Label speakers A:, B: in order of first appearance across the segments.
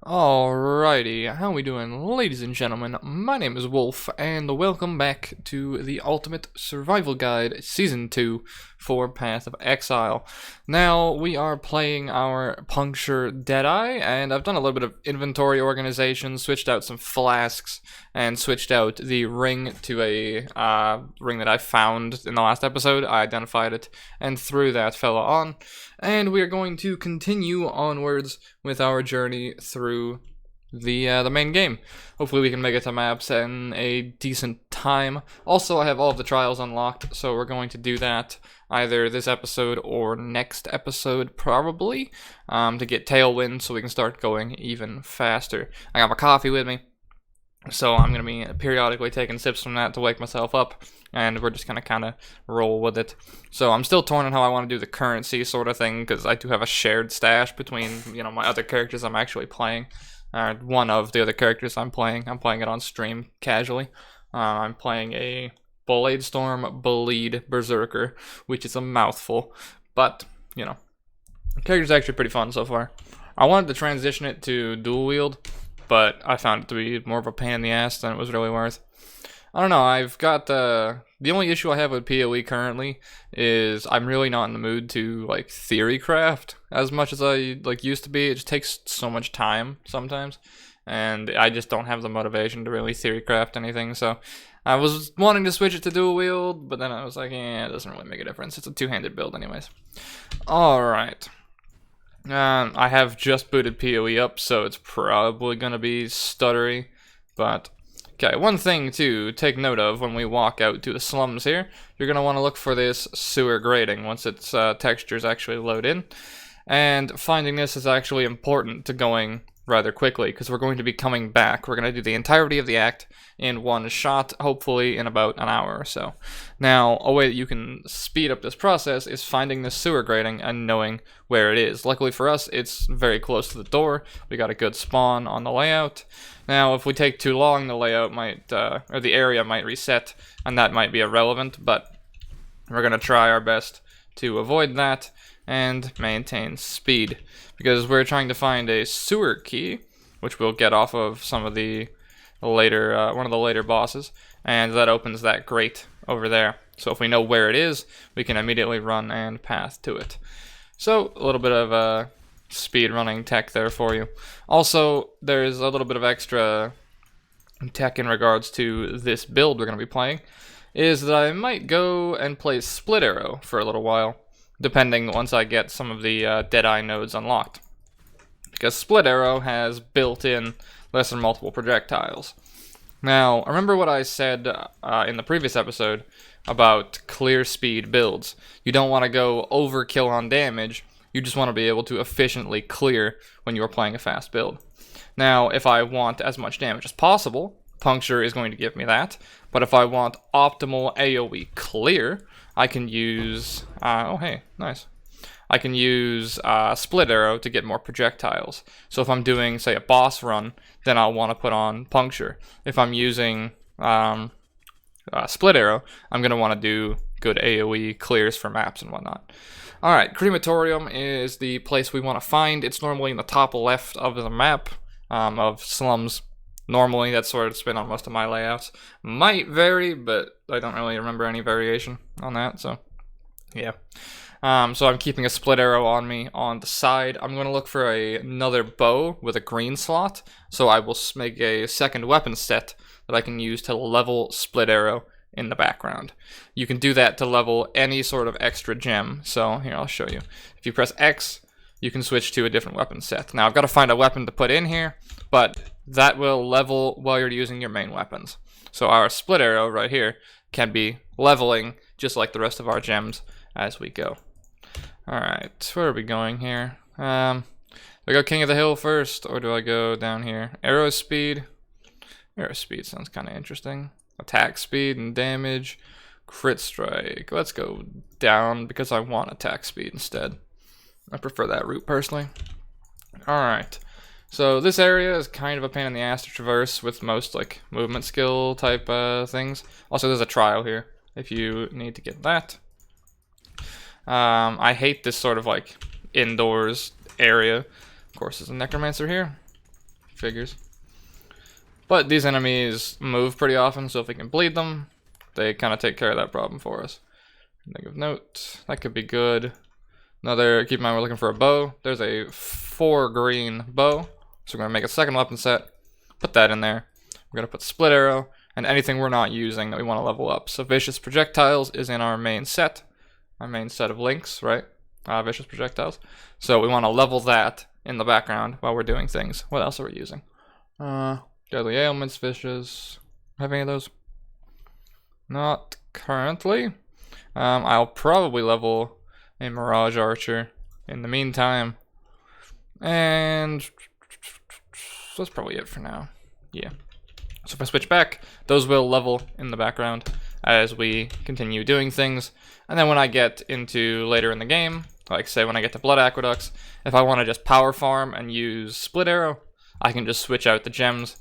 A: Alrighty, how we doing, ladies and gentlemen? My name is Wolf, and welcome back to the Ultimate Survival Guide Season 2 for Path of Exile. Now, we are playing our Puncture Deadeye, and I've done a little bit of inventory organization, switched out some flasks, and switched out the ring to a ring that I found in the last episode. I identified it, and threw that fella on. And we are going to continue onwards with our journey through the main game. Hopefully we can make it to maps in a decent time. Also, I have all of the trials unlocked, so we're going to do that either this episode or next episode, probably, to get Tailwind so we can start going even faster. I got my coffee with me, so I'm going to be periodically taking sips from that to wake myself up, and we're just going to kind of roll with it. So I'm still torn on how I want to do the currency sort of thing, because I do have a shared stash between, my other characters I'm actually playing. One of the other characters I'm playing. I'm playing it on stream casually. I'm playing a Blade Storm Bleed Berserker, which is a mouthful, but, the character's actually pretty fun so far. I wanted to transition it to dual wield, but I found it to be more of a pain in the ass than it was really worth. I don't know, I've got, the only issue I have with PoE currently is I'm really not in the mood to, theory craft as much as I, used to be. It just takes so much time sometimes, and I just don't have the motivation to really theory craft anything, so I was wanting to switch it to dual wield, but then I was like, it doesn't really make a difference. It's a two-handed build anyways. Alright. I have just booted PoE up, so it's probably going to be stuttery, but okay, one thing to take note of when we walk out to the slums here, you're going to want to look for this sewer grating once its textures actually load in, and finding this is actually important to going rather quickly, because we're going to be coming back. We're going to do the entirety of the act in one shot, hopefully in about an hour or so. Now, a way that you can speed up this process is finding the sewer grating and knowing where it is. Luckily for us, it's very close to the door. We got a good spawn on the layout. Now, if we take too long, the layout might, or the area might reset, and that might be irrelevant, but we're going to try our best to avoid that and maintain speed, because we're trying to find a sewer key, which we'll get off of some of the later, one of the later bosses, and that opens that grate over there. So if we know where it is, we can immediately run and path to it. So a little bit of speed running tech there for you. Also, there's a little bit of extra tech in regards to this build we're going to be playing, is that I might go and play Split Arrow for a little while, depending once I get some of the Deadeye nodes unlocked. Because Split Arrow has built-in lesser multiple projectiles. Now, remember what I said in the previous episode about clear speed builds. You don't want to go overkill on damage, you just want to be able to efficiently clear when you're playing a fast build. Now, if I want as much damage as possible, Puncture is going to give me that, but if I want optimal AoE clear, I can use, oh hey, nice. I can use Split Arrow to get more projectiles. So if I'm doing, say, a boss run, then I'll want to put on Puncture. If I'm using Split Arrow, I'm going to want to do good AoE clears for maps and whatnot. Alright, Crematorium is the place we want to find. It's normally in the top left of the map of slums. Normally, that's where it's been on most of my layouts. Might vary, but I don't really remember any variation on that, so yeah. So I'm keeping a Split Arrow on me on the side. I'm going to look for another bow with a green slot, so I will make a second weapon set that I can use to level Split Arrow in the background. You can do that to level any sort of extra gem, so here, I'll show you. If you press X, you can switch to a different weapon set. Now, I've got to find a weapon to put in here, but that will level while you're using your main weapons. So our Split Arrow right here can be leveling just like the rest of our gems as we go. Alright, where are we going here? Do I go King of the Hill first, or do I go down here? Arrow speed. Arrow speed sounds kind of interesting. Attack speed and damage. Crit strike. Let's go down because I want attack speed instead. I prefer that route personally. Alright. So this area is kind of a pain in the ass to traverse with most movement skill type things. Also, there's a trial here if you need to get that. I hate this sort of indoors area. Of course, there's a necromancer here. Figures. But these enemies move pretty often, so if we can bleed them, they kind of take care of that problem for us. Thing of note, that could be good. Another, keep in mind we're looking for a bow. There's a 4 green bow, so we're gonna make a second weapon set. Put that in there. We're gonna put split arrow and anything we're not using that we want to level up. So vicious projectiles is in our main set of links, right? Vicious projectiles. So we want to level that in the background while we're doing things. What else are we using? Deadly ailments, vicious. Have any of those? Not currently. I'll probably level a Mirage Archer in the meantime. And that's probably it for now. Yeah. So if I switch back, those will level in the background as we continue doing things. And then when I get into later in the game, like say when I get to Blood Aqueducts, if I want to just power farm and use Split Arrow, I can just switch out the gems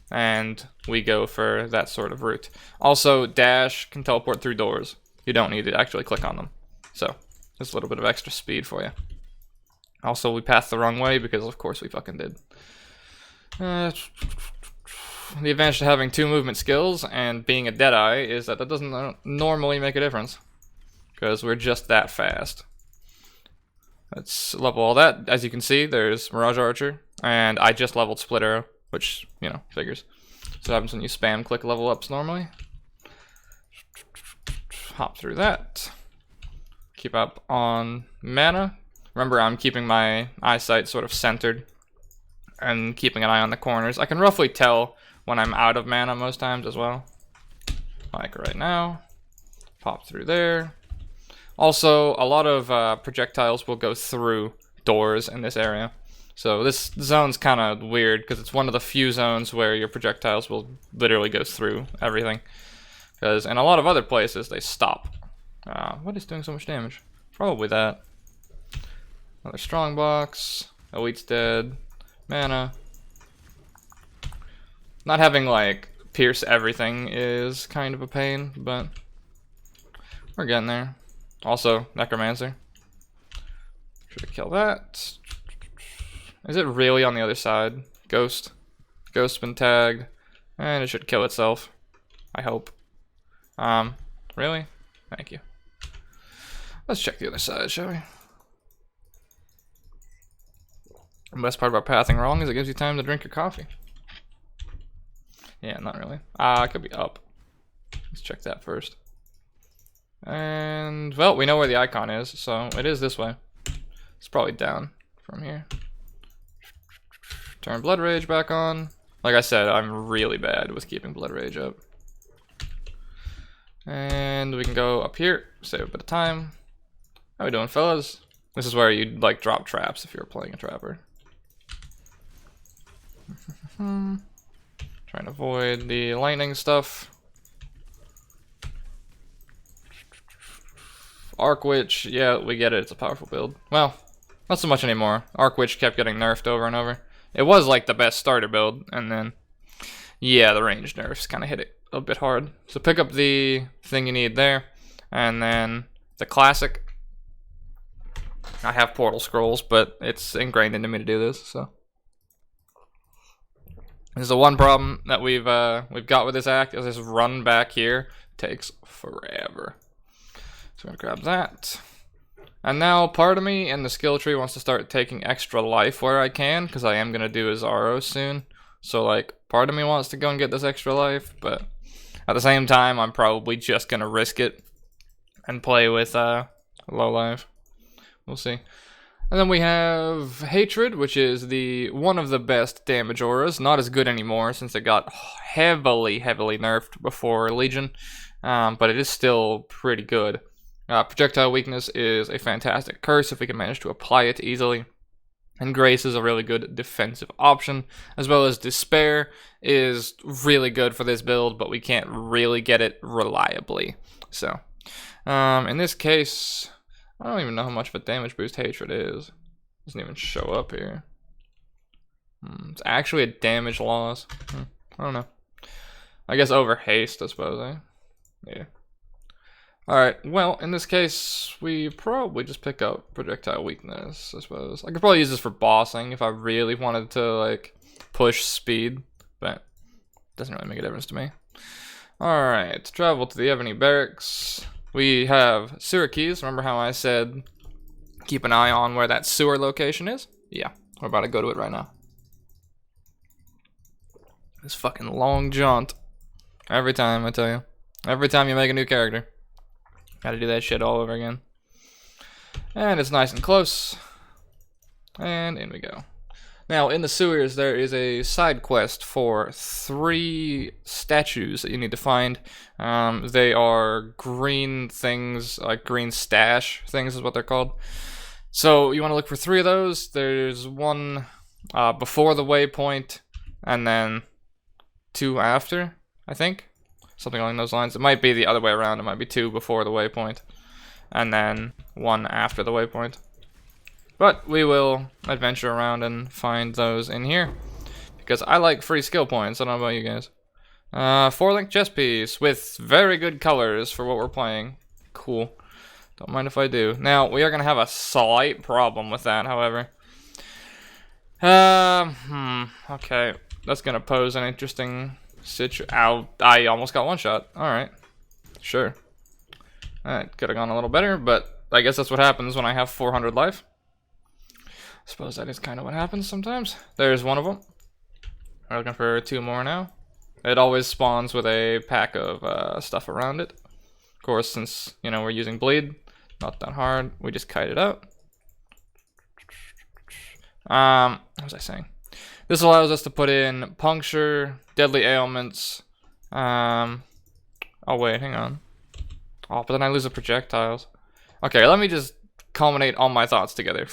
A: and we go for that sort of route. Also, dash can teleport through doors. You don't need to actually click on them. So, just a little bit of extra speed for you. Also, we passed the wrong way because of course we fucking did. The advantage to having 2 movement skills and being a Deadeye is that doesn't normally make a difference. Because we're just that fast. Let's level all that. As you can see, there's Mirage Archer. And I just leveled Split Arrow, which, you know, figures. So what happens when you spam click level ups normally. Hop through that. Keep up on mana. Remember, I'm keeping my eyesight sort of centered. And keeping an eye on the corners. I can roughly tell when I'm out of mana most times as well. Like right now. Pop through there. Also, a lot of projectiles will go through doors in this area. So this zone's kind of weird because it's one of the few zones where your projectiles will literally go through everything. Because in a lot of other places, they stop. What is doing so much damage? Probably that. Another strong box. Elite's dead. Mana. Not having, like, pierce everything is kind of a pain, but we're getting there. Also, Necromancer. Should I kill that? Is it really on the other side? Ghost. Ghost's been tagged. And it should kill itself. I hope. Really? Thank you. Let's check the other side, shall we? The best part about pathing wrong is it gives you time to drink your coffee. Yeah, not really. It could be up. Let's check that first. And, well, we know where the icon is, so it is this way. It's probably down from here. Turn Blood Rage back on. Like I said, I'm really bad with keeping Blood Rage up. And we can go up here, save a bit of time. How we doing, fellas? This is where you'd, like, drop traps if you were playing a trapper. Trying to avoid the lightning stuff. Arc Witch, yeah, we get it, it's a powerful build. Well, not so much anymore. Arc Witch kept getting nerfed over and over. It was like the best starter build, and then, yeah, the range nerfs kind of hit it a bit hard. So pick up the thing you need there, and then the classic. I have portal scrolls, but it's ingrained into me to do this, so. This is the one problem that we've got with this act, is this run back here takes forever. So I'm gonna grab that. And now part of me in the skill tree wants to start taking extra life where I can, because I am gonna do a Zaro soon. So like, part of me wants to go and get this extra life, but at the same time, I'm probably just gonna risk it and play with low life. We'll see. And then we have Hatred, which is one of the best damage auras. Not as good anymore since it got heavily nerfed before Legion, but it is still pretty good. Projectile Weakness is a fantastic curse if we can manage to apply it easily. And Grace is a really good defensive option, as well as Despair is really good for this build, but we can't really get it reliably. So, in this case, I don't even know how much of a damage boost Hatred is. It doesn't even show up here. It's actually a damage loss. I don't know. I guess over haste, I suppose, eh? Yeah. Alright, well, in this case, we probably just pick up Projectile Weakness, I suppose. I could probably use this for bossing if I really wanted to, like, push speed, but doesn't really make a difference to me. Alright, travel to the Ebony Barracks. We have sewer keys. Remember how I said keep an eye on where that sewer location is? Yeah, we're about to go to it right now. This fucking long jaunt. Every time, I tell you. Every time you make a new character. Gotta do that shit all over again. And it's nice and close. And in we go. Now, in the sewers, there is a side quest for 3 statues that you need to find. They are green things, like green stash things is what they're called. So, you want to look for 3 of those. There's one before the waypoint, and then 2 after, I think. Something along those lines. It might be the other way around. It might be 2 before the waypoint, and then 1 after the waypoint. But we will adventure around and find those in here, because I like free skill points. I don't know about you guys. 4-link chest piece with very good colors for what we're playing. Cool. Don't mind if I do. Now, we are going to have a slight problem with that, however. Okay. That's going to pose an interesting situation. Ow, I almost got one shot. Alright. Sure. Alright, could have gone a little better, but I guess that's what happens when I have 400 life. I suppose that is kind of what happens sometimes. There's one of them. We're looking for 2 more now. It always spawns with a pack of stuff around it. Of course, since, you know, we're using bleed, not that hard, we just kite it out. What was I saying? This allows us to put in puncture, deadly ailments. Oh wait, hang on. Oh, but then I lose the projectiles. Okay, let me just culminate all my thoughts together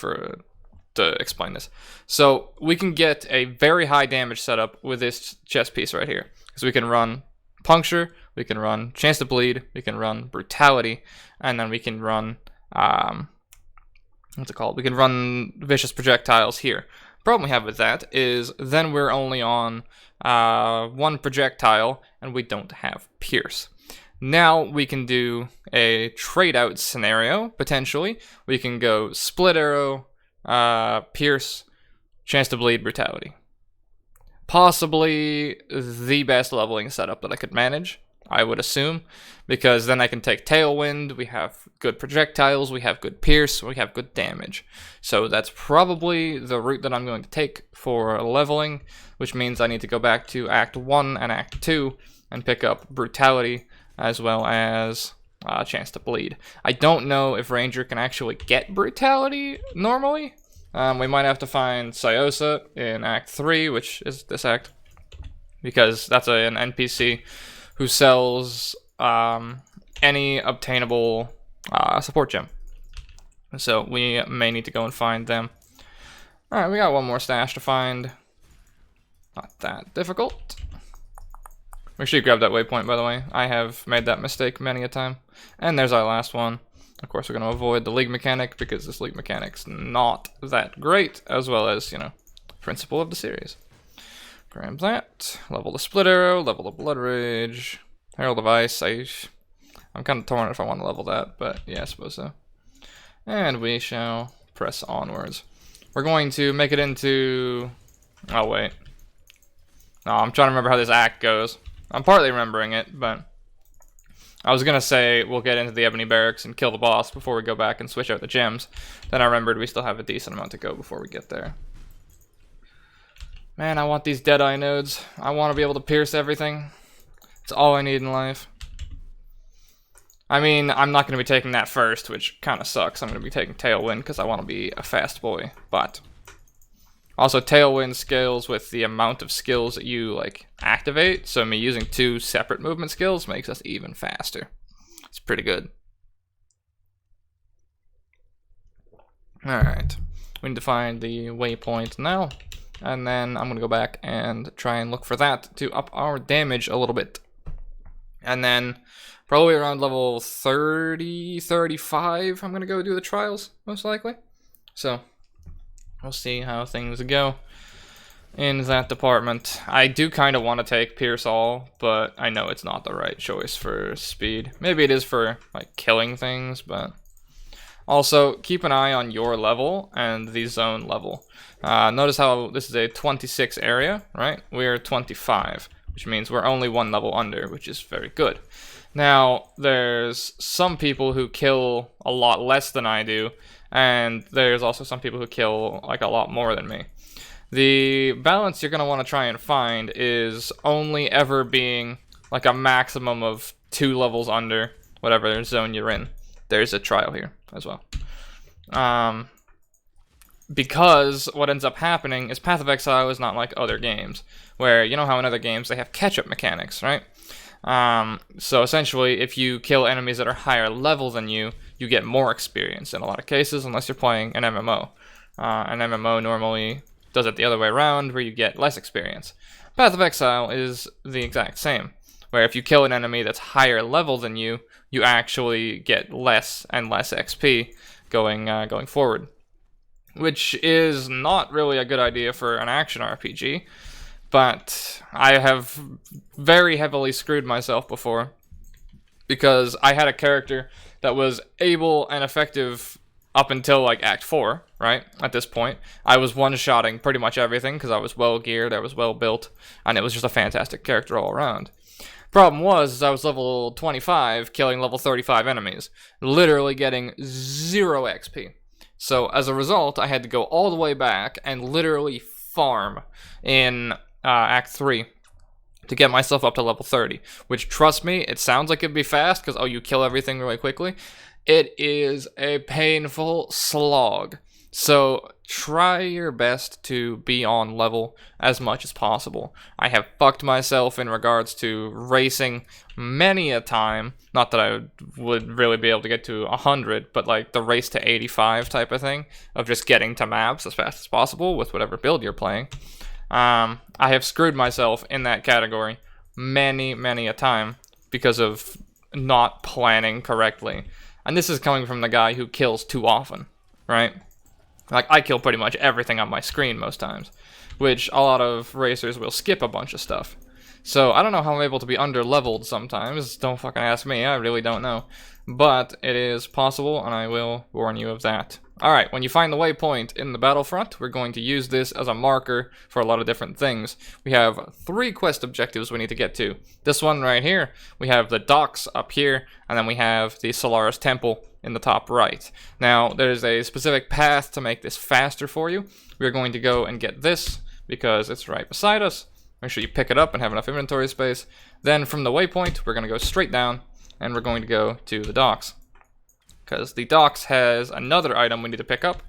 A: to explain this. So we can get a very high damage setup with this chest piece right here, because we can run puncture, we can run chance to bleed, we can run brutality, and then we can run what's it called? We can run vicious projectiles here. Problem we have with that is then we're only on 1 projectile and we don't have pierce. Now we can do a trade out scenario potentially. We can go split arrow, pierce, chance to bleed, brutality. Possibly the best leveling setup that I could manage, I would assume, because then I can take tailwind, we have good projectiles, we have good pierce, we have good damage. So that's probably the route that I'm going to take for leveling, which means I need to go back to Act 1 and Act 2 and pick up brutality as well as chance to bleed. I don't know if Ranger can actually get brutality normally. We might have to find Syosa in Act 3, which is this act, because that's an NPC who sells any obtainable support gem. So we may need to go and find them. Alright, we got 1 more stash to find. Not that difficult. Make sure you grab that waypoint, by the way. I have made that mistake many a time. And there's our last one. Of course, we're going to avoid the league mechanic, because this league mechanic's not that great, as well as, you know, principle of the series. Grab that, level the split arrow, level the blood rage, herald of ice. I'm kind of torn if I want to level that, but yeah, I suppose so. And we shall press onwards. We're going to make it into... Oh, wait. No, I'm trying to remember how this act goes. I'm partly remembering it, but... I was gonna say we'll get into the Ebony Barracks and kill the boss before we go back and switch out the gems. Then I remembered we still have a decent amount to go before we get there. Man, I want these Deadeye nodes. I want to be able to pierce everything. It's all I need in life. I mean, I'm not going to be taking that first, which kind of sucks. I'm going to be taking Tailwind because I want to be a fast boy. But also, Tailwind scales with the amount of skills that you, like, activate. So me using 2 separate movement skills makes us even faster. It's pretty good. Alright. We need to find the waypoint now. And then I'm going to go back and try and look for that to up our damage a little bit. And then probably around level 30, 35, I'm going to go do the trials, most likely. So we'll see how things go in that department. I do kind of want to take Pierce All, but I know it's not the right choice for speed. Maybe it is for like killing things, but Also, keep an eye on your level and the zone level. Notice how this is a 26 area, right? We're 25, which means we're only one level under, which is very good. Now, there's some people who kill a lot less than I do, and there's also some people who kill like a lot more than me. The balance you're going to want to try and find is only ever being like a maximum of 2 levels under whatever zone you're in. There's a trial here as well. Because what ends up happening is Path of Exile is not like other games, where you know how in other games they have catch-up mechanics, right? So essentially, if you kill enemies that are higher level than you, you get more experience in a lot of cases, unless you're playing an MMO. An MMO normally does it the other way around, where you get less experience. Path of Exile is the exact same, where if you kill an enemy that's higher level than you, you actually get less and less XP going forward. Which is not really a good idea for an action RPG, but I have very heavily screwed myself before, because I had a character that was able and effective up until like Act 4, right? At this point, I was one-shotting pretty much everything because I was well-geared, I was well-built, and it was just a fantastic character all around. Problem was, I was level 25, killing level 35 enemies, literally getting 0 XP. So as a result, I had to go all the way back and literally farm in Act 3 to get myself up to level 30, which, trust me, it sounds like it'd be fast because, oh, you kill everything really quickly. It is a painful slog. So try your best to be on level as much as possible. I have fucked myself in regards to racing many a time. Not that I would really be able to get to 100, but like the race to 85 type of thing, of just getting to maps as fast as possible with whatever build you're playing. I have screwed myself in that category many a time because of not planning correctly. And this is coming from the guy who kills too often, right? Like, I kill pretty much everything on my screen most times, which a lot of racers will skip a bunch of stuff. So I don't know how I'm able to be under-leveled sometimes. Don't fucking ask me, I really don't know. But it is possible, and I will warn you of that. Alright, when you find the waypoint in the battlefront, we're going to use this as a marker for a lot of different things. We have 3 quest objectives we need to get to. This one right here, we have the docks up here, and then we have the Solaris Temple in the top right. Now, there's a specific path to make this faster for you. We're going to go and get this, because it's right beside us. Make sure you pick it up and have enough inventory space. Then from the waypoint, we're going to go straight down, and we're going to go to the docks, because the docks has another item we need to pick up.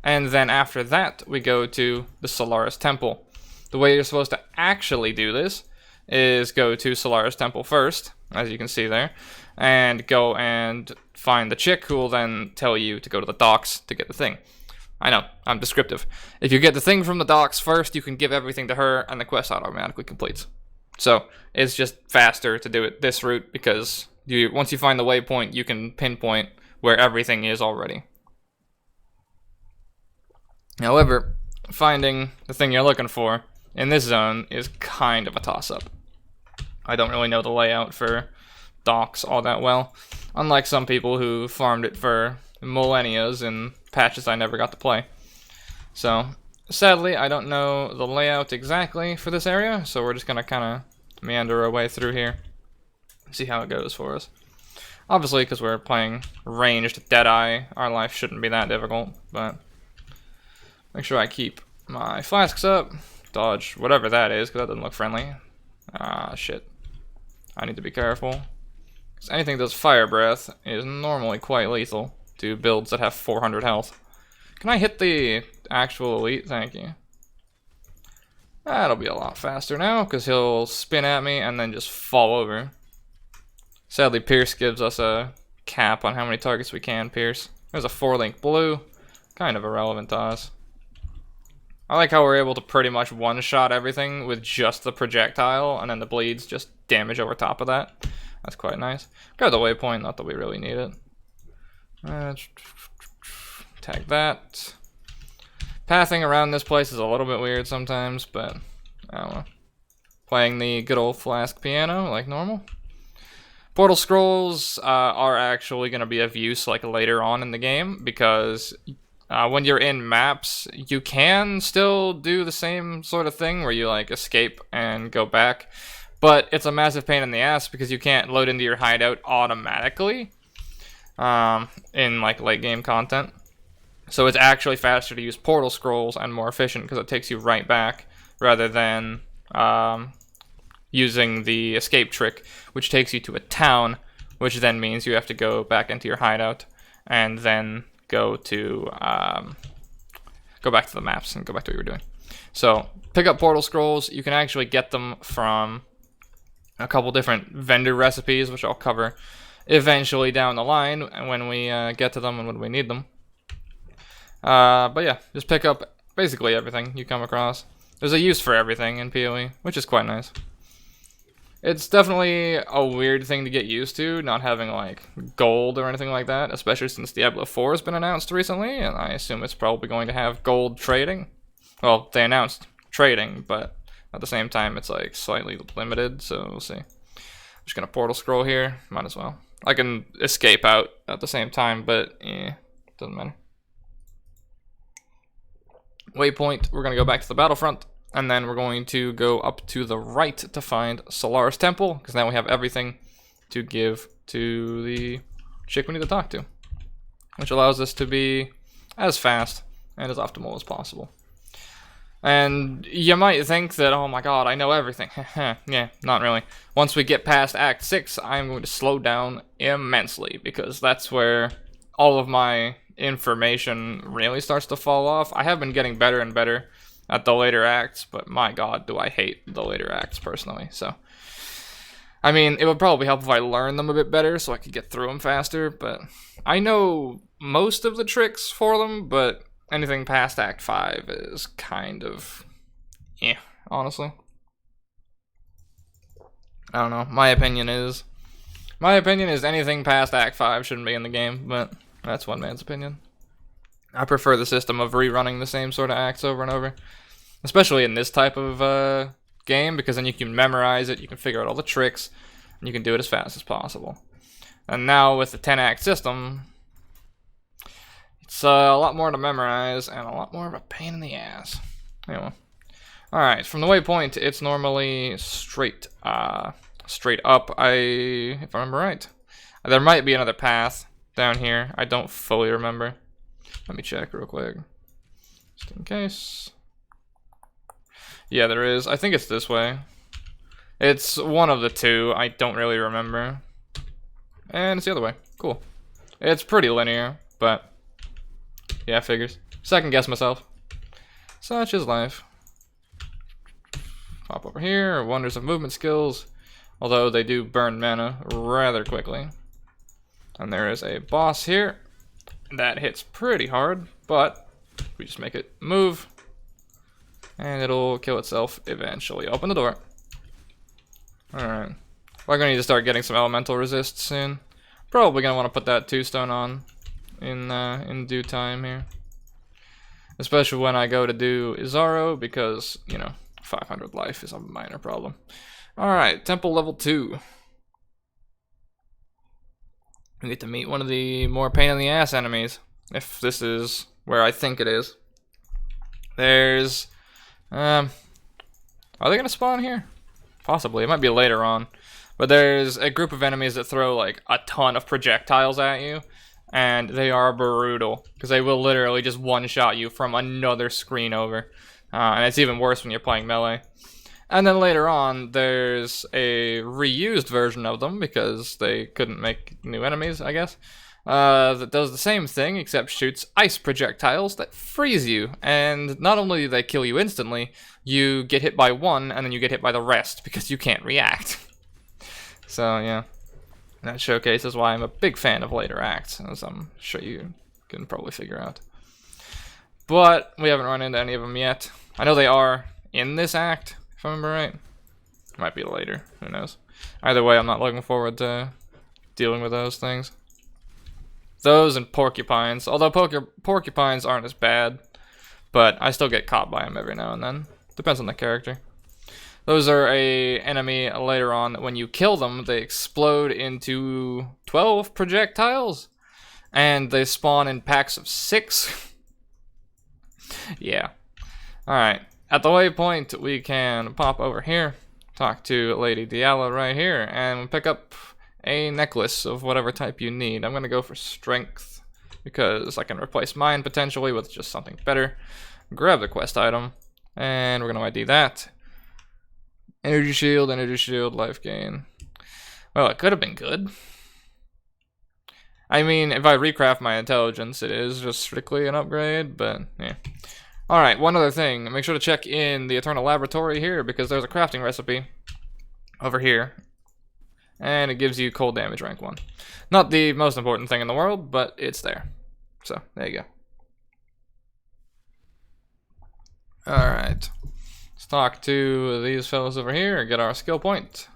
A: And then after that, we go to the Solaris Temple. The way you're supposed to actually do this is go to Solaris Temple first, as you can see there, and go and find the chick who will then tell you to go to the docks to get the thing. I know, I'm descriptive. If you get the thing from the docks first, you can give everything to her, and the quest automatically completes. So, it's just faster to do it this route, because once you find the waypoint, you can pinpoint where everything is already. However, finding the thing you're looking for in this zone is kind of a toss-up. I don't really know the layout for docks all that well, unlike some people who farmed it for millennia in patches I never got to play. So, sadly, I don't know the layout exactly for this area, so we're just gonna kind of meander our way through here, see how it goes for us. Obviously, because we're playing ranged Deadeye, our life shouldn't be that difficult, but make sure I keep my flasks up, dodge whatever that is, because that doesn't look friendly. Ah, shit. I need to be careful. Because anything that does fire breath is normally quite lethal to builds that have 400 health. Can I hit the actual elite? Thank you. That'll be a lot faster now, because he'll spin at me and then just fall over. Sadly, Pierce gives us a cap on how many targets we can pierce. There's a 4-link blue. Kind of irrelevant to us. I like how we're able to pretty much one-shot everything with just the projectile, and then the bleeds just damage over top of that. That's quite nice. Got the waypoint, not that we really need it. Tag that. Pathing around this place is a little bit weird sometimes, but I don't know. Playing the good old flask piano like normal. Portal scrolls are actually going to be of use like later on in the game, because when you're in maps, you can still do the same sort of thing where you like escape and go back, but it's a massive pain in the ass because you can't load into your hideout automatically in like late game content. So it's actually faster to use portal scrolls and more efficient because it takes you right back rather than using the escape trick, which takes you to a town, which then means you have to go back into your hideout and then go back to the maps and go back to what you were doing. So pick up portal scrolls. You can actually get them from a couple different vendor recipes, which I'll cover eventually down the line when we get to them and when we need them. But yeah, just pick up basically everything you come across. There's a use for everything in PoE, which is quite nice. It's definitely a weird thing to get used to, not having like gold or anything like that, especially since Diablo 4 has been announced recently, and I assume it's probably going to have gold trading. Well, they announced trading, but at the same time it's like slightly limited, so we'll see. I'm just gonna portal scroll here, might as well. I can escape out at the same time, but doesn't matter. Waypoint, we're gonna go back to the battlefront, and then we're going to go up to the right to find Solaris Temple, because now we have everything to give to the chick we need to talk to, which allows us to be as fast and as optimal as possible. And you might think that, oh my god, I know everything. Yeah, not really. Once we get past Act 6, I'm going to slow down immensely, because that's where all of my information really starts to fall off. I have been getting better and better at the later acts, but my god, do I hate the later acts personally. So, I mean, it would probably help if I learned them a bit better so I could get through them faster, but I know most of the tricks for them, but anything past Act 5 is kind of, honestly. I don't know, my opinion is anything past Act 5 shouldn't be in the game, but that's one man's opinion. I prefer the system of rerunning the same sort of acts over and over, especially in this type of game, because then you can memorize it, you can figure out all the tricks, and you can do it as fast as possible. And now with the 10-act system, it's a lot more to memorize and a lot more of a pain in the ass. Anyway, all right. From the waypoint, it's normally straight up. If I remember right, there might be another path down here. I don't fully remember. Let me check real quick, just in case. Yeah, there is. I think it's this way. It's one of the two. I don't really remember. And it's the other way. Cool. It's pretty linear, but yeah, figures. Second guess myself. Such is life. Pop over here. Wonders of movement skills. Although they do burn mana rather quickly. And there is a boss here. That hits pretty hard, but we just make it move. And it'll kill itself eventually. Open the door. Alright. We're going to need to start getting some elemental resist soon. Probably going to want to put that 2-stone on in due time here. Especially when I go to do Izaro, because, 500 life is a minor problem. Alright, Temple level 2. We get to meet one of the more pain in the ass enemies, if this is where I think it is. There's, are they gonna spawn here? Possibly, it might be later on. But there's a group of enemies that throw like a ton of projectiles at you, and they are brutal, because they will literally just one-shot you from another screen over. And it's even worse when you're playing melee. And then later on, there's a reused version of them, because they couldn't make new enemies, I guess, that does the same thing, except shoots ice projectiles that freeze you. And not only do they kill you instantly, you get hit by one, and then you get hit by the rest, because you can't react. So, yeah. That showcases why I'm a big fan of later acts, as I'm sure you can probably figure out. But we haven't run into any of them yet. I know they are in this act, if I remember right. Might be later, who knows. Either way, I'm not looking forward to dealing with those things. Those and porcupines, although porcupines aren't as bad, but I still get caught by them every now and then. Depends on the character. Those are a enemy later on. When you kill them, they explode into 12 projectiles, and they spawn in packs of 6. Yeah. Alright. At the waypoint, we can pop over here, talk to Lady Diala right here, and pick up a necklace of whatever type you need. I'm gonna go for strength, because I can replace mine potentially with just something better. Grab the quest item, and we're gonna ID that. Energy shield, life gain. Well, it could have been good. I mean, if I recraft my intelligence, it is just strictly an upgrade, but yeah. Alright, one other thing. Make sure to check in the Eternal Laboratory here, because there's a crafting recipe over here. And it gives you cold damage rank 1. Not the most important thing in the world, but it's there. So, there you go. Alright. Let's talk to these fellows over here and get our skill point.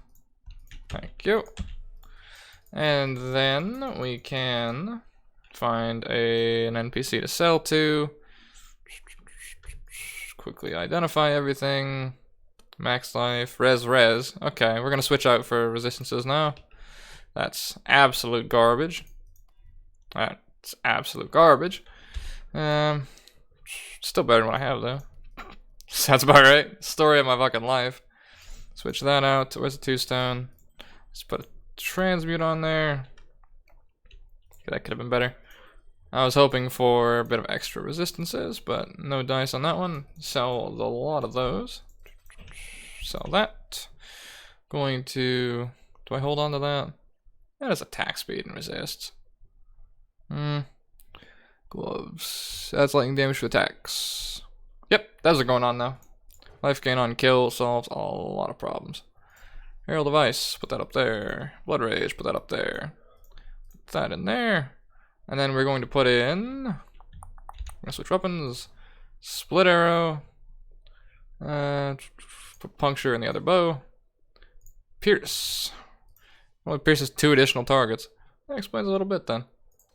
A: Thank you. And then we can find an NPC to sell to. Quickly identify everything. Max life, res. Okay, we're gonna switch out for resistances now. That's absolute garbage. That's absolute garbage. Still better than what I have though. Sounds about right. Story of my fucking life. Switch that out. Where's the 2-stone? Let's put a transmute on there. That could have been better. I was hoping for a bit of extra resistances, but no dice on that one. Sell a lot of those. Sell that. Going to... Do I hold on to that? That is attack speed and resists. Gloves. That's lightning damage for attacks. Yep, those are going on now. Life gain on kill solves a lot of problems. Aerial device, put that up there. Blood rage, put that up there. Put that in there. And then we're going to put in... We're gonna switch weapons. Split arrow. Put puncture in the other bow. Pierce. Well, it pierces 2 additional targets. That explains a little bit then.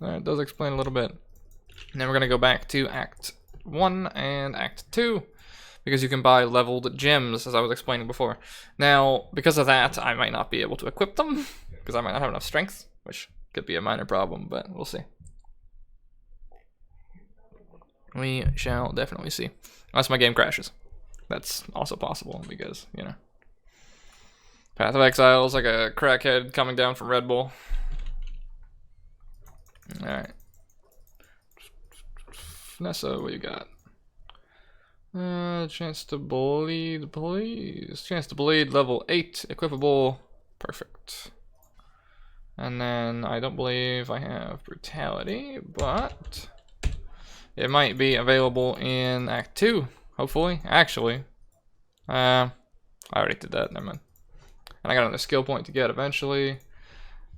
A: It does explain a little bit. And then we're gonna go back to Act 1 and Act 2. Because you can buy leveled gems, as I was explaining before. Now, because of that, I might not be able to equip them. Because I might not have enough strength. Which could be a minor problem, but we'll see. We shall definitely see. Unless my game crashes. That's also possible, because, you know. Path of Exile is like a crackhead coming down from Red Bull. Alright. Nessa, what you got? Chance to bleed, please. Chance to bleed, level 8, equipable. Perfect. And then I don't believe I have brutality, but it might be available in Act 2, hopefully. Actually, I already did that, never mind. And I got another skill point to get eventually.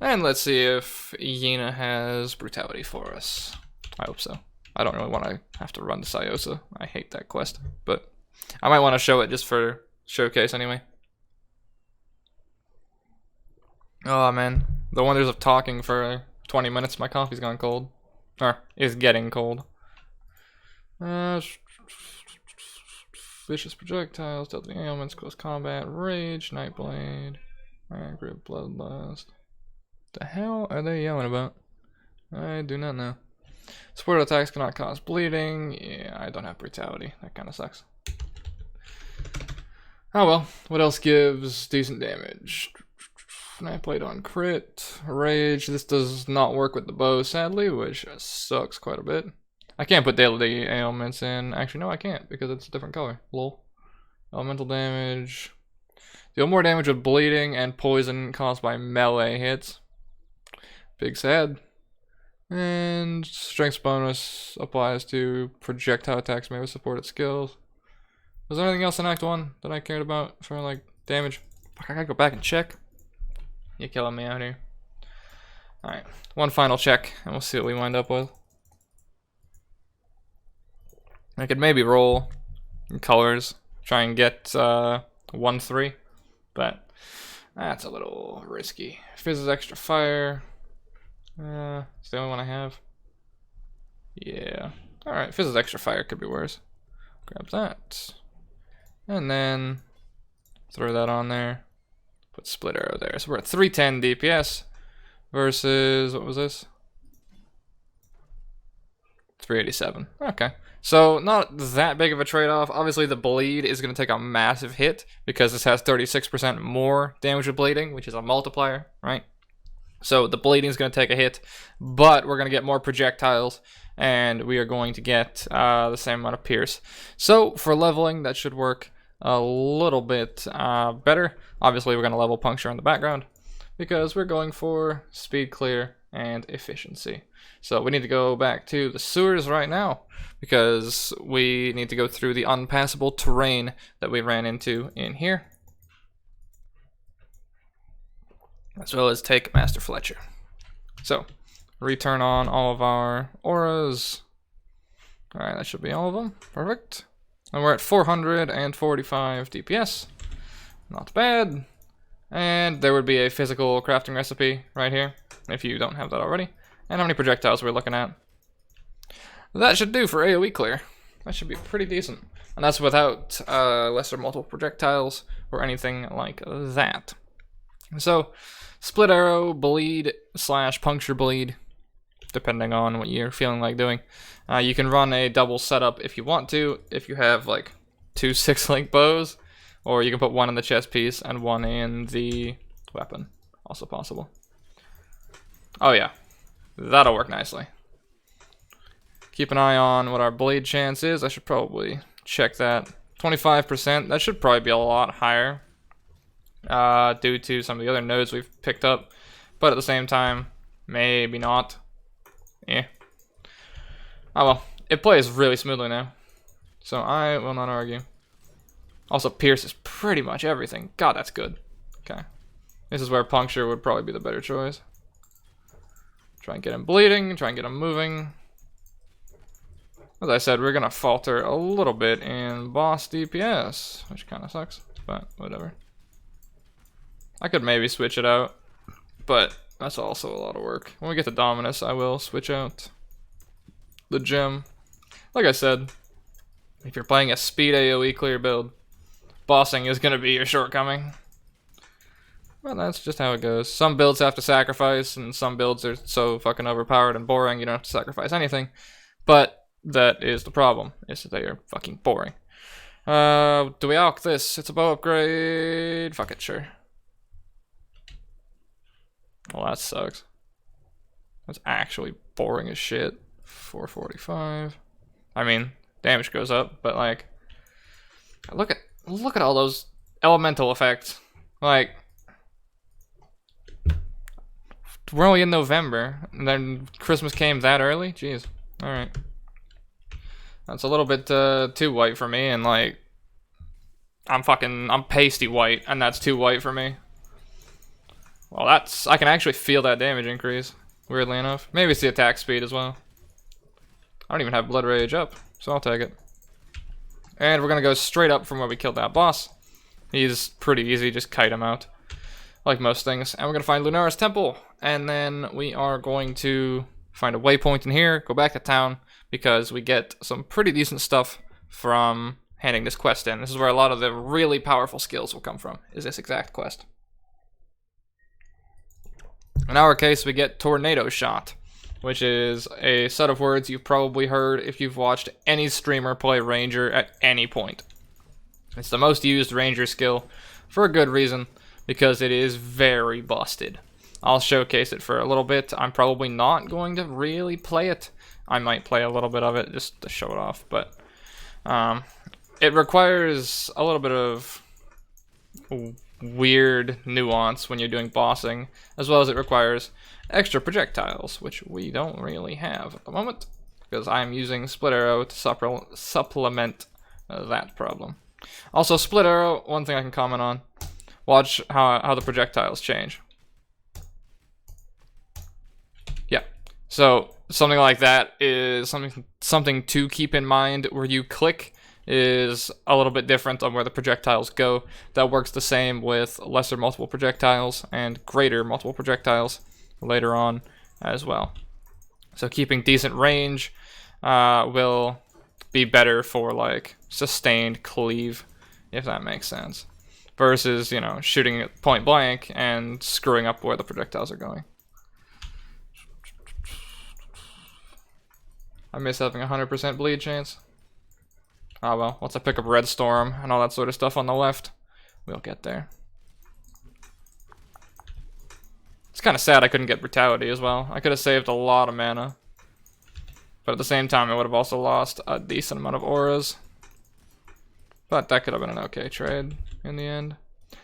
A: And let's see if Yena has brutality for us. I hope so. I don't really want to have to run to Syosa. I hate that quest, but I might want to show it just for showcase anyway. Oh man, the wonders of talking for 20 minutes. My coffee's gone cold, or is getting cold. Vicious projectiles, deadly ailments, close combat, rage, nightblade, iron grip, bloodlust. The hell are they yelling about? I do not know. Support attacks cannot cause bleeding. Yeah, I don't have brutality. That kind of sucks. Oh well. What else gives decent damage? Nightblade on crit. Rage. This does not work with the bow, sadly, which sucks quite a bit. I can't put daily ailments in. Actually, no, I can't because it's a different color. Lol. Elemental damage. Deal more damage with bleeding and poison caused by melee hits. Big sad. And strength bonus applies to projectile attacks made with supported skills. Was there anything else in Act 1 that I cared about for like damage? Fuck, I gotta go back and check. You're killing me out here. Alright, one final check and we'll see what we wind up with. I could maybe roll in colors, try and get 1-3, but that's a little risky. Fizz's extra fire. It's the only one I have. Yeah. Alright, Fizz's extra fire could be worse. Grab that. And then Throw that on there. Put split arrow there. So we're at 310 DPS versus, what was this? 387. Okay. So not that big of a trade-off. Obviously the bleed is going to take a massive hit because this has 36% more damage with bleeding, which is a multiplier, right? So the bleeding is going to take a hit, but we're going to get more projectiles, and we are going to get the same amount of pierce. So for leveling, that should work a little bit better. Obviously, we're going to level puncture in the background because we're going for speed clear and efficiency. So we need to go back to the sewers right now because we need to go through the unpassable terrain that we ran into in here, as well as take Master Fletcher. So, return on all of our auras. Alright, that should be all of them. Perfect. And we're at 445 DPS. Not bad. And there would be a physical crafting recipe right here, if you don't have that already. And how many projectiles we're looking at. That should do for AoE clear. That should be pretty decent. And that's without lesser multiple projectiles or anything like that. So, split arrow, bleed, / puncture bleed, depending on what you're feeling like doing. You can run a double setup if you want to, if you have like 2 6-link bows, or you can put one in the chest piece and one in the weapon. Also possible. Oh yeah, that'll work nicely. Keep an eye on what our bleed chance is. I should probably check that. 25%, that should probably be a lot higher. Due to some of the other nodes we've picked up, but at the same time, maybe not. Yeah. Oh well, it plays really smoothly now, so I will not argue. Also, pierce is pretty much everything. God, that's good. Okay, this is where puncture would probably be the better choice. Try and get him bleeding, try and get him moving. As I said, we're gonna falter a little bit in boss DPS, which kind of sucks, but whatever. I could maybe switch it out, but that's also a lot of work. When we get to Dominus, I will switch out the gem. Like I said, if you're playing a speed AoE clear build, bossing is going to be your shortcoming. Well, that's just how it goes. Some builds have to sacrifice, and some builds are so fucking overpowered and boring you don't have to sacrifice anything. But that is the problem, is that they are fucking boring. Do we alch this? It's a bow upgrade. Fuck it, sure. Well, that sucks. That's actually boring as shit. 445. I mean, damage goes up, but like, look at all those elemental effects. Like, we're only in November, and then Christmas came that early. Jeez. All right. That's a little bit too white for me, and like, I'm pasty white, and that's too white for me. Well, I can actually feel that damage increase, weirdly enough. Maybe it's the attack speed as well. I don't even have Blood Rage up, so I'll take it. And we're gonna go straight up from where we killed that boss. He's pretty easy, just kite him out, like most things. And we're gonna find Lunara's Temple, and then we are going to find a waypoint in here, go back to town, because we get some pretty decent stuff from handing this quest in. This is where a lot of the really powerful skills will come from, is this exact quest. In our case, we get Tornado Shot, which is a set of words you've probably heard if you've watched any streamer play Ranger at any point. It's the most used Ranger skill for a good reason, because it is very busted. I'll showcase it for a little bit. I'm probably not going to really play it. I might play a little bit of it just to show it off, but it requires a little bit of weird nuance when you're doing bossing, as well as it requires extra projectiles, which we don't really have at the moment, because I'm using split arrow to supplement that problem. Also, split arrow, one thing I can comment on, watch how the projectiles change. Yeah, so something like that is something to keep in mind. Where you click is a little bit different on where the projectiles go. That works the same with lesser multiple projectiles and greater multiple projectiles later on as well. So keeping decent range will be better for like sustained cleave, if that makes sense. versus, you know, shooting it point blank and screwing up where the projectiles are going. I miss having 100% bleed chance. Oh well, once I pick up Red Storm and all that sort of stuff on the left, we'll get there. It's kind of sad I couldn't get Brutality as well. I could have saved a lot of mana. But at the same time, I would have also lost a decent amount of auras. But that could have been an okay trade in the end.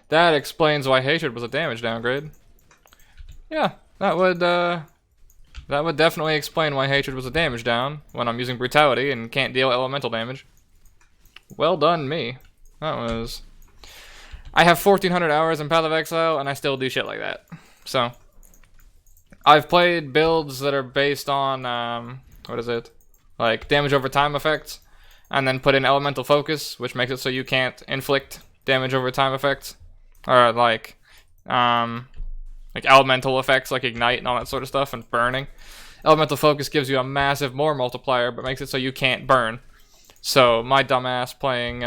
A: That explains why Hatred was a damage downgrade. Yeah, that would definitely explain why Hatred was a damage down when I'm using Brutality and can't deal elemental damage. Well done, me. That was... I have 1,400 hours in Path of Exile, and I still do shit like that. So, I've played builds that are based on, what is it? Like, damage over time effects, and then put in elemental focus, which makes it so you can't inflict damage over time effects. Or, like elemental effects, like ignite and all that sort of stuff, and burning. Elemental focus gives you a massive more multiplier, but makes it so you can't burn. So, my dumbass playing,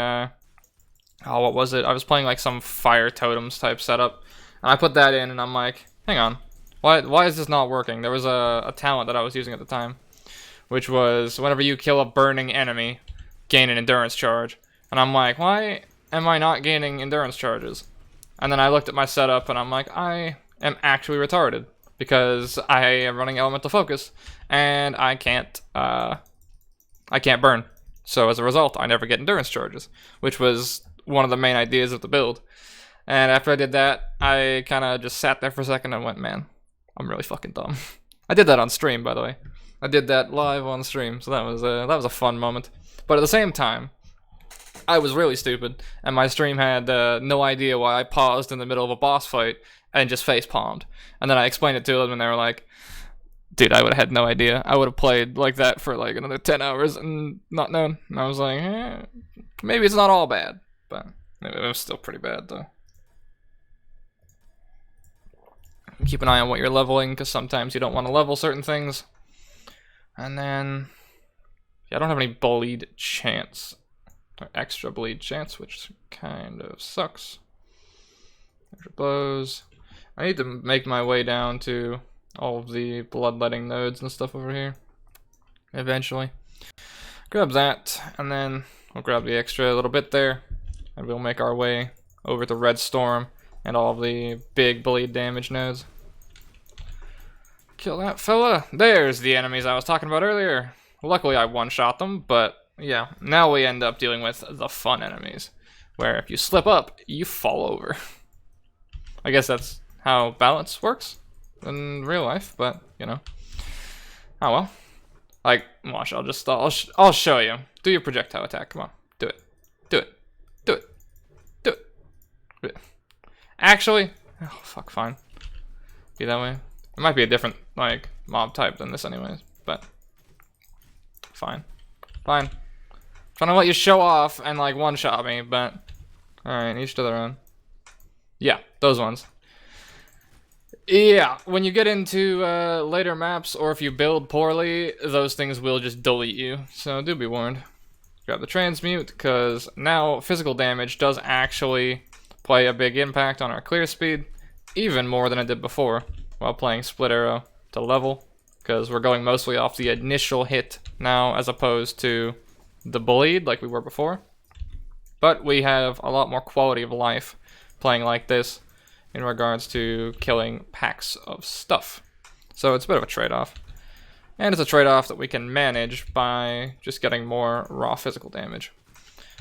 A: what was it? I was playing, like, some fire totems type setup, and I put that in, and I'm like, hang on, why is this not working? There was a talent that I was using at the time, which was whenever you kill a burning enemy, gain an endurance charge. And I'm like, why am I not gaining endurance charges? And then I looked at my setup and I'm like, I am actually retarded because I am running elemental focus and I can't burn. So as a result, I never get endurance charges, which was one of the main ideas of the build. And after I did that, I kind of just sat there for a second and went, man, I'm really fucking dumb. I did that on stream, by the way. I did that live on stream, so that was a fun moment. But at the same time, I was really stupid, and my stream had no idea why I paused in the middle of a boss fight and just face palmed. And then I explained it to them, and they were like, dude, I would have had no idea. I would have played like that for like another 10 hours and not known. And I was like, maybe it's not all bad, but it was still pretty bad, though. Keep an eye on what you're leveling, because sometimes you don't want to level certain things. And then, yeah, I don't have any bleed chance, or extra bleed chance, which kind of sucks. Extra blows. I need to make my way down to all of the bloodletting nodes and stuff over here, eventually. Grab that, and then we'll grab the extra little bit there, and we'll make our way over to Red Storm and all of the big bleed damage nodes. Kill that fella. There's the enemies I was talking about earlier. Luckily I one-shot them, but yeah, now we end up dealing with the fun enemies, where if you slip up, you fall over. I guess that's how balance works in real life, but you know. Oh well. Like, watch, I'll show you. Do your projectile attack. Come on, do it. Do it. Do it. Do it. Actually, oh fuck, fine. Be that way. It might be a different, like, mob type than this anyways, but fine. Fine. I'm trying to let you show off and, like, one-shot me, but alright, each to their own. Yeah, those ones. Yeah, when you get into later maps, or if you build poorly, those things will just delete you, so do be warned. Grab the transmute, because now physical damage does actually play a big impact on our clear speed, even more than it did before, while playing Split Arrow to level, because we're going mostly off the initial hit now, as opposed to the bleed like we were before. But we have a lot more quality of life playing like this in regards to killing packs of stuff. So it's a bit of a trade-off. And it's a trade-off that we can manage by just getting more raw physical damage,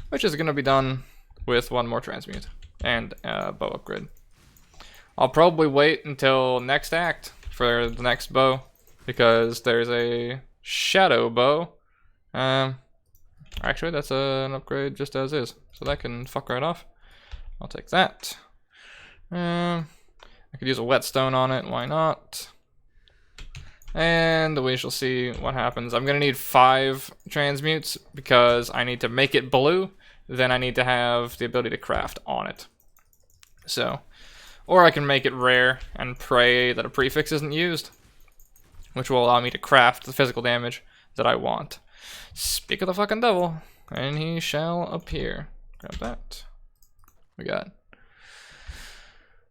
A: which is going to be done with one more transmute and a bow upgrade. I'll probably wait until next act for the next bow, because there's a shadow bow. Actually, that's an upgrade just as is, so that can fuck right off. I'll take that. I could use a whetstone on it, why not? And we shall see what happens. I'm gonna need 5 transmutes because I need to make it blue, then I need to have the ability to craft on it. So, or I can make it rare and pray that a prefix isn't used, which will allow me to craft the physical damage that I want. Speak of the fucking devil, and he shall appear. Grab that. We got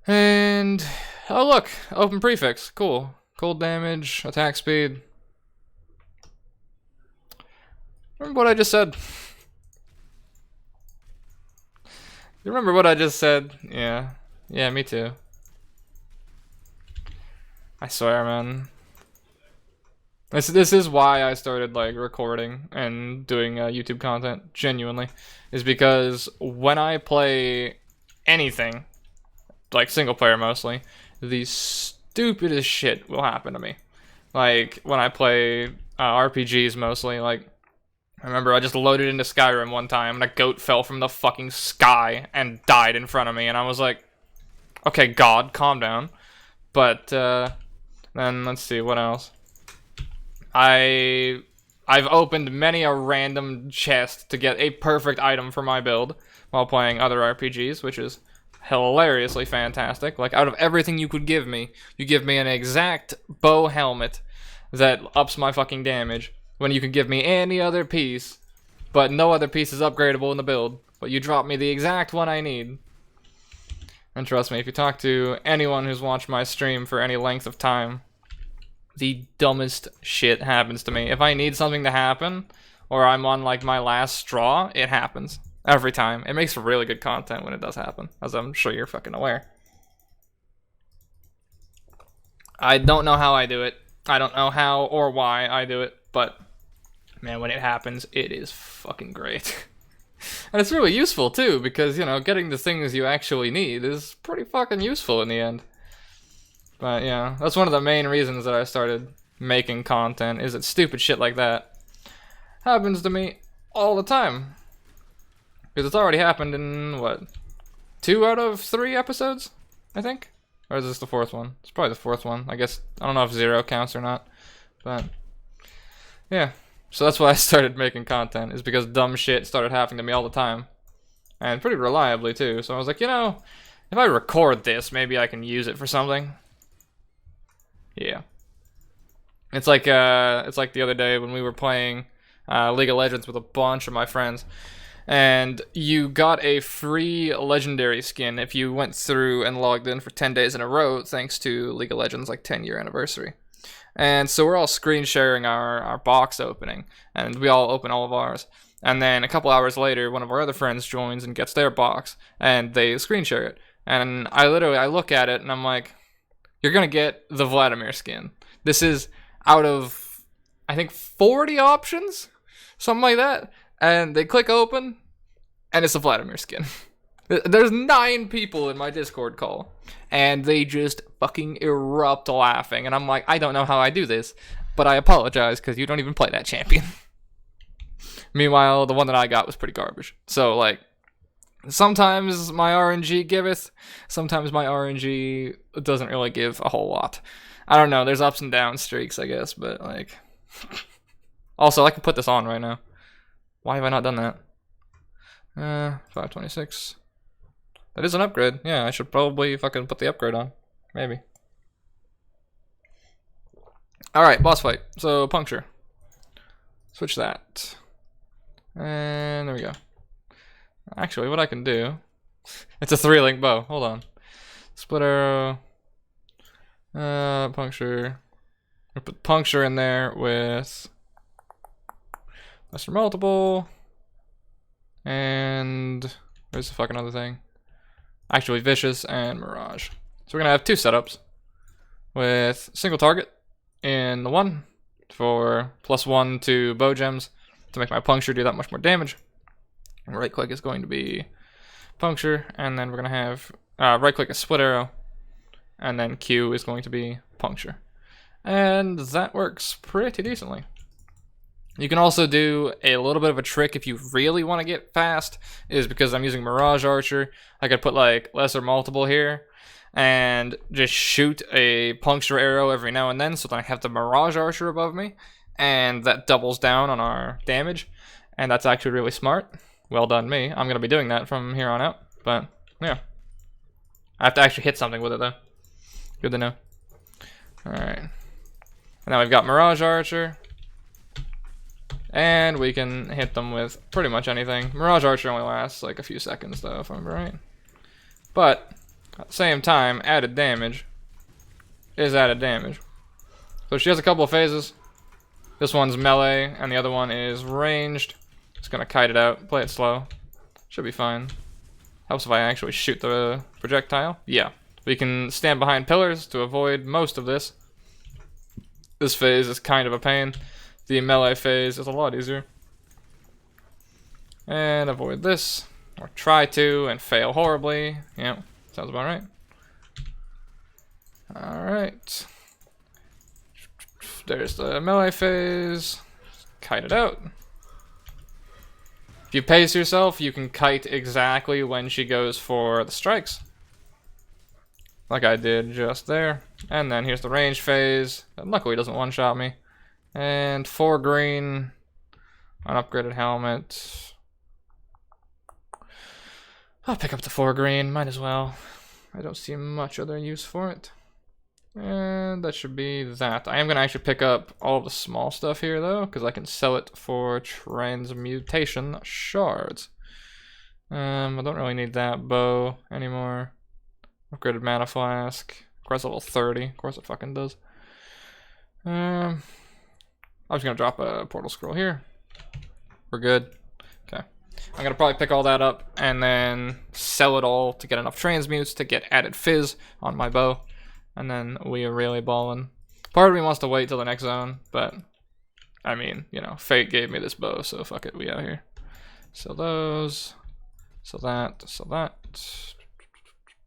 A: And oh look, open prefix, cool. Cold damage, attack speed. Remember what I just said? You remember what I just said? Yeah. Yeah, me too. I swear, man. This is why I started like recording and doing YouTube content, genuinely, is because when I play anything, like single player mostly, the stupidest shit will happen to me. Like when I play RPGs mostly, like I remember I just loaded into Skyrim one time and a goat fell from the fucking sky and died in front of me, and I was like, okay, God, calm down. But then let's see what else. I've opened many a random chest to get a perfect item for my build while playing other RPGs, which is hilariously fantastic. Like, out of everything you could give me, you give me an exact bow helmet that ups my fucking damage, when you can give me any other piece, but no other piece is upgradable in the build, but you drop me the exact one I need. And trust me, if you talk to anyone who's watched my stream for any length of time, the dumbest shit happens to me. If I need something to happen, or I'm on like my last straw, it happens. Every time. It makes really good content when it does happen, as I'm sure you're fucking aware. I don't know how I do it. I don't know how or why I do it, but man, when it happens, it is fucking great. And it's really useful too, because, you know, getting the things you actually need is pretty fucking useful in the end. But yeah, that's one of the main reasons that I started making content, is that stupid shit like that happens to me all the time. Because it's already happened in, what, 2 out of 3 episodes, I think? Or is this the 4th one? It's probably the 4th one. I guess, I don't know if 0 counts or not. But, yeah. So that's why I started making content, is because dumb shit started happening to me all the time. And pretty reliably, too. So I was like, you know, if I record this, maybe I can use it for something. Yeah. It's like the other day when we were playing League of Legends with a bunch of my friends, and you got a free legendary skin if you went through and logged in for 10 days in a row, thanks to League of Legends like 10-year anniversary. And so we're all screen sharing our box opening, and we all open all of ours. And then a couple hours later, one of our other friends joins and gets their box, and they screen share it. And I look at it and I'm like, you're gonna get the Vladimir skin. This is out of, I think, 40 options? Something like that. And they click open, and it's a Vladimir skin. There's 9 people in my Discord call, and they just fucking erupt laughing. And I'm like, I don't know how I do this, but I apologize, because you don't even play that champion. Meanwhile, the one that I got was pretty garbage. So, like, sometimes my RNG giveth, sometimes my RNG doesn't really give a whole lot. I don't know, there's ups and down streaks, I guess, but, like... Also, I can put this on right now. Why have I not done that? 526. That is an upgrade. Yeah, I should probably fucking put the upgrade on. Maybe. Alright, boss fight. So, puncture. Switch that. And there we go. Actually, what I can do... It's a 3-link bow. Hold on. Split arrow. Puncture. I'll put puncture in there with... Lesser multiple. And... Where's the fucking other thing? Actually, vicious and mirage. So we're gonna have 2 setups. With single target in the 1 for +1 to bow gems to make my puncture do that much more damage. Right click is going to be puncture, and then we're going to have right click is split arrow, and then Q is going to be puncture. And that works pretty decently. You can also do a little bit of a trick if you really want to get fast, is because I'm using Mirage Archer, I could put like lesser multiple here, and just shoot a puncture arrow every now and then, so that I have the Mirage Archer above me, and that doubles down on our damage, and that's actually really smart. Well done me. I'm going to be doing that from here on out, but yeah. I have to actually hit something with it though. Good to know. Alright. And now we've got Mirage Archer. And we can hit them with pretty much anything. Mirage Archer only lasts like a few seconds though, if I remember right. But At the same time, added damage is added damage. So she has a couple of phases. This one's melee, and the other one is ranged. Just gonna kite it out, play it slow. Should be fine. Helps if I actually shoot the projectile. Yeah. We can stand behind pillars to avoid most of this. This phase is kind of a pain. The melee phase is a lot easier. And avoid this. Or try to, and fail horribly. Yeah, sounds about right. Alright. There's the melee phase. Kite it out. If you pace yourself, you can kite exactly when she goes for the strikes. Like I did just there. And then here's the range phase. That luckily doesn't one-shot me. And 4 green. An upgraded helmet. I'll pick up the 4 green, might as well. I don't see much other use for it. And that should be that. I am going to actually pick up all of the small stuff here, though, because I can sell it for transmutation shards. I don't really need that bow anymore. Upgraded mana flask. Requires level 30. Of course it fucking does. I'm just going to drop a portal scroll here. We're good. Okay. I'm going to probably pick all that up and then sell it all to get enough transmutes to get added fizz on my bow. And then we are really balling. Part of me wants to wait till the next zone, but I mean, you know, fate gave me this bow, so fuck it, we out here. Sell those. Sell that. Sell that.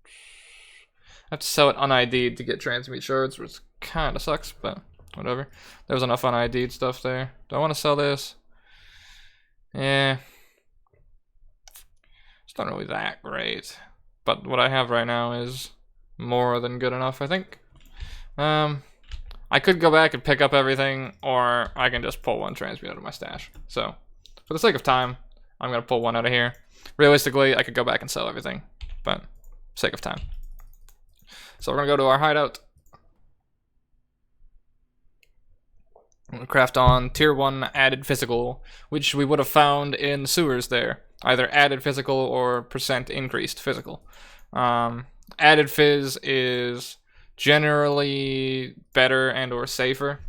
A: I have to sell it un-ID'd to get transmute shards, which kind of sucks, but whatever. There was enough un-ID'd stuff there. Do I want to sell this? Yeah. It's not really that great. But what I have right now is more than good enough, I think. I could go back and pick up everything, or I can just pull one transmute out of my stash. So, for the sake of time, I'm going to pull one out of here. Realistically, I could go back and sell everything, but sake of time. So we're going to go to our hideout. I'm going to craft on tier 1 added physical, which we would have found in sewers there. Either added physical or % increased physical. Added fizz is generally better and or safer.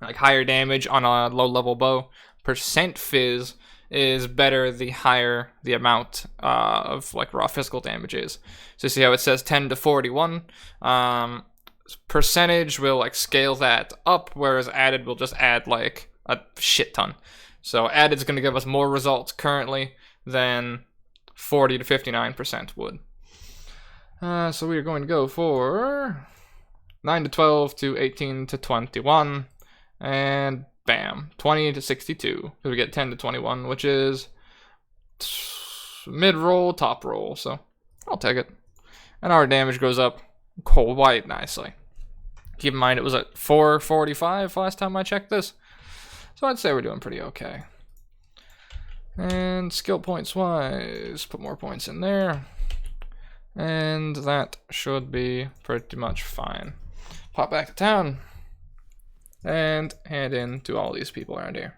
A: Like higher damage on a low level bow. % fizz is better the higher the amount of like raw physical damage is. So you see how it says 10 to 41? Percentage will like scale that up, whereas added will just add like a shit ton. So added is going to give us more results currently than 40 to 59% would. So we are going to go for 9 to 12 to 18 to 21, and bam, 20 to 62. So we get 10 to 21, which is mid-roll, top roll, so I'll take it. And our damage goes up quite nicely. Keep in mind it was at 445 last time I checked this, so I'd say we're doing pretty okay. And skill points wise, put more points in there. And that should be pretty much fine. Pop back to town. And head in to all these people around here.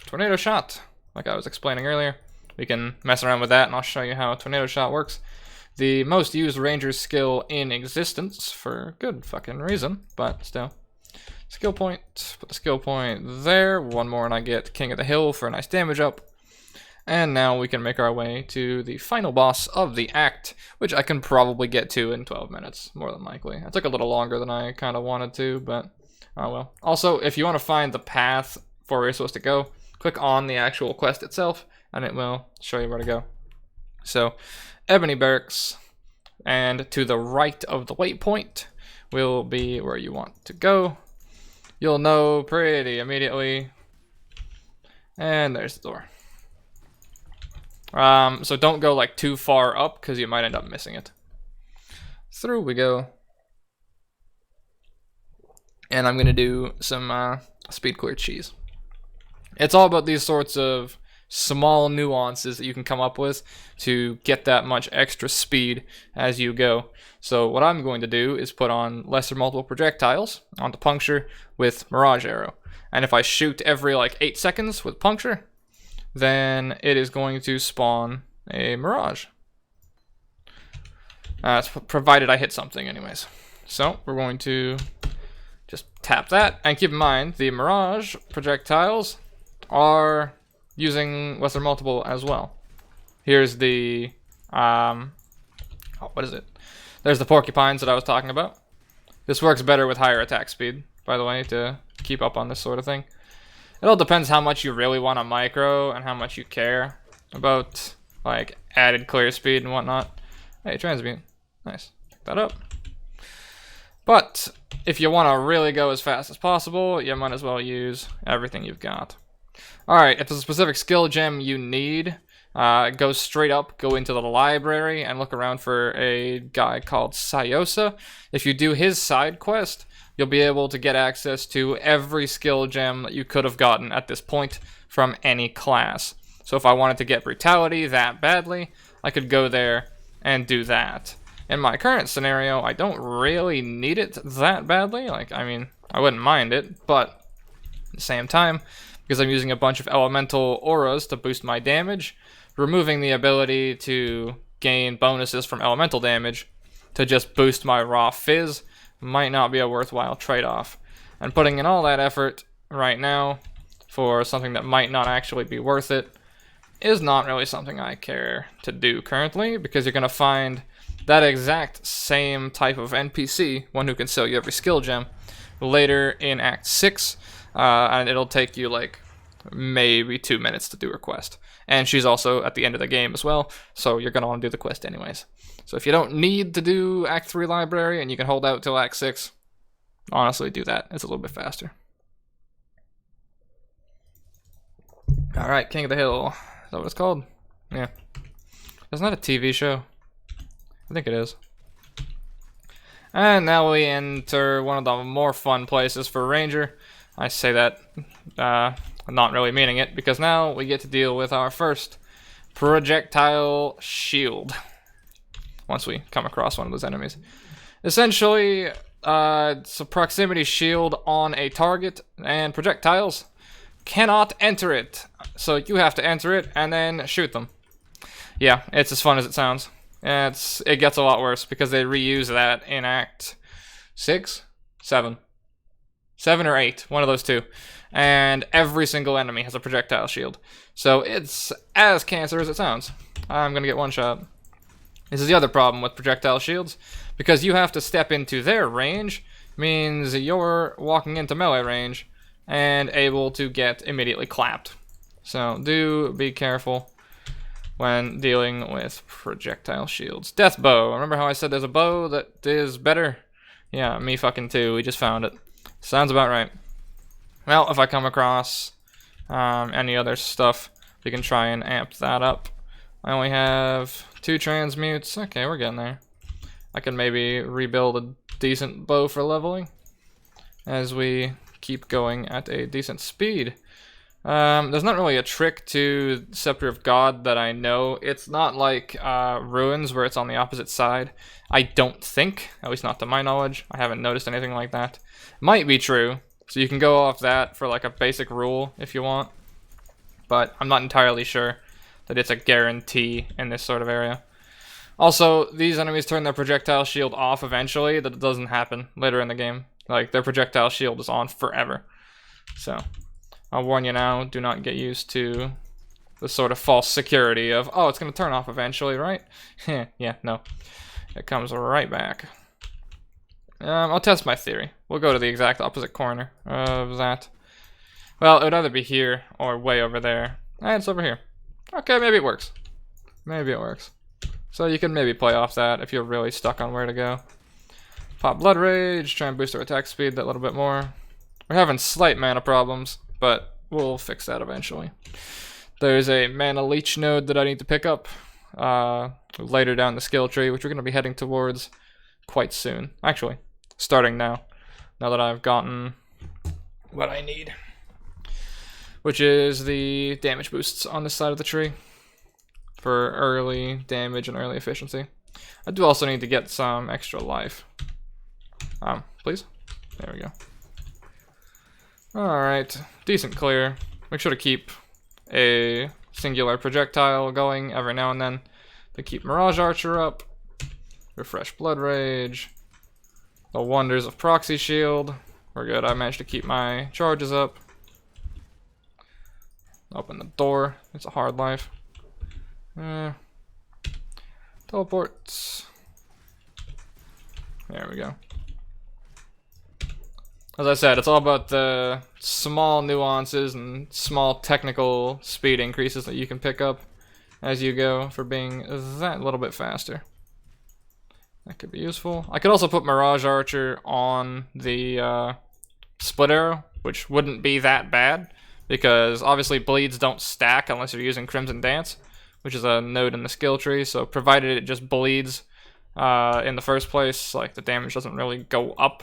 A: Tornado shot. Like I was explaining earlier. We can mess around with that and I'll show you how a tornado shot works. The most used ranger skill in existence for good fucking reason, but still. Skill point. Put the skill point there. One more and I get King of the Hill for a nice damage up. And now we can make our way to the final boss of the act, which I can probably get to in 12 minutes, more than likely. It took a little longer than I kind of wanted to, but oh well. Also, if you want to find the path for where you're supposed to go, click on the actual quest itself, and it will show you where to go. So, Ebony Barracks, and to the right of the waypoint will be where you want to go. You'll know pretty immediately. And there's the door. So don't go like too far up because you might end up missing it. Through we go. And I'm gonna do some speed clear cheese. It's all about these sorts of small nuances that you can come up with to get that much extra speed as you go. So what I'm going to do is put on lesser multiple projectiles onto puncture with Mirage Arrow. And if I shoot every like 8 seconds with puncture, then it is going to spawn a Mirage. It's provided I hit something anyways. So we're going to just tap that, and keep in mind the Mirage projectiles are using Lesser Multiple as well. Here's the what is it? There's the porcupines that I was talking about. This works better with higher attack speed, by the way, to keep up on this sort of thing. It all depends how much you really want a micro and how much you care about like added clear speed and whatnot. Hey, transmute. Nice. Pick that up. But if you want to really go as fast as possible, you might as well use everything you've got. Alright, if there's a specific skill gem you need, go straight up, go into the library, and look around for a guy called Sayosa. If you do his side quest, you'll be able to get access to every skill gem that you could have gotten at this point from any class. So if I wanted to get Brutality that badly, I could go there and do that. In my current scenario, I don't really need it that badly. Like, I mean, I wouldn't mind it, but at the same time, because I'm using a bunch of elemental auras to boost my damage, removing the ability to gain bonuses from elemental damage to just boost my raw fizz might not be a worthwhile trade-off. And putting in all that effort right now for something that might not actually be worth it is not really something I care to do currently, because you're going to find that exact same type of NPC, one who can sell you every skill gem, later in Act 6, and it'll take you like maybe 2 minutes to do her quest. And she's also at the end of the game as well, so you're going to want to do the quest anyways. So if you don't need to do Act 3 library and you can hold out till Act 6, honestly do that. It's a little bit faster. Alright, King of the Hill. Is that what it's called? Yeah. Isn't that a TV show? I think it is. And now we enter one of the more fun places for Ranger. I say that not really meaning it, because now we get to deal with our first projectile shield once we come across one of those enemies. Essentially, it's a proximity shield on a target, and projectiles cannot enter it. So you have to enter it and then shoot them. Yeah, it's as fun as it sounds. It gets a lot worse because they reuse that in Act 6? 7. 7 or 8, one of those two. And every single enemy has a projectile shield. So it's as cancer as it sounds. I'm gonna get one shot. This is the other problem with projectile shields. Because you have to step into their range, means you're walking into melee range and able to get immediately clapped. So do be careful when dealing with projectile shields. Death bow. Remember how I said there's a bow that is better? Yeah, me fucking too. We just found it. Sounds about right. Well, if I come across any other stuff, we can try and amp that up. I only have 2 transmutes. Okay, we're getting there. I can maybe rebuild a decent bow for leveling as we keep going at a decent speed. There's not really a trick to Scepter of God that I know. It's not like Ruins where it's on the opposite side. I don't think, at least not to my knowledge. I haven't noticed anything like that. Might be true, so you can go off that for like a basic rule if you want. But I'm not entirely sure that it's a guarantee in this sort of area. Also, these enemies turn their projectile shield off eventually. That doesn't happen later in the game. Like, their projectile shield is on forever. So I'll warn you now, do not get used to the sort of false security of, oh, it's going to turn off eventually, right? Yeah, no. It comes right back. I'll test my theory. We'll go to the exact opposite corner of that. Well, it would either be here or way over there. And it's over here. Okay, maybe it works. Maybe it works. So you can maybe play off that if you're really stuck on where to go. Pop Blood Rage, try and boost our attack speed that little bit more. We're having slight mana problems, but we'll fix that eventually. There's a mana leech node that I need to pick up later down the skill tree, which we're going to be heading towards quite soon. Actually, starting now that I've gotten what I need, which is the damage boosts on this side of the tree for early damage and early efficiency. I do also need to get some extra life. Please? There we go. Alright, decent clear. Make sure to keep a singular projectile going every now and then to keep Mirage Archer up. Refresh Blood Rage. The wonders of Proxy Shield. We're good. I managed to keep my charges up. Open the door. It's a hard life. Teleports. There we go. As I said, it's all about the small nuances and small technical speed increases that you can pick up as you go for being that little bit faster. That could be useful. I could also put Mirage Archer on the split arrow, which wouldn't be that bad, because obviously bleeds don't stack unless you're using Crimson Dance, which is a node in the skill tree, so provided it just bleeds in the first place, like the damage doesn't really go up.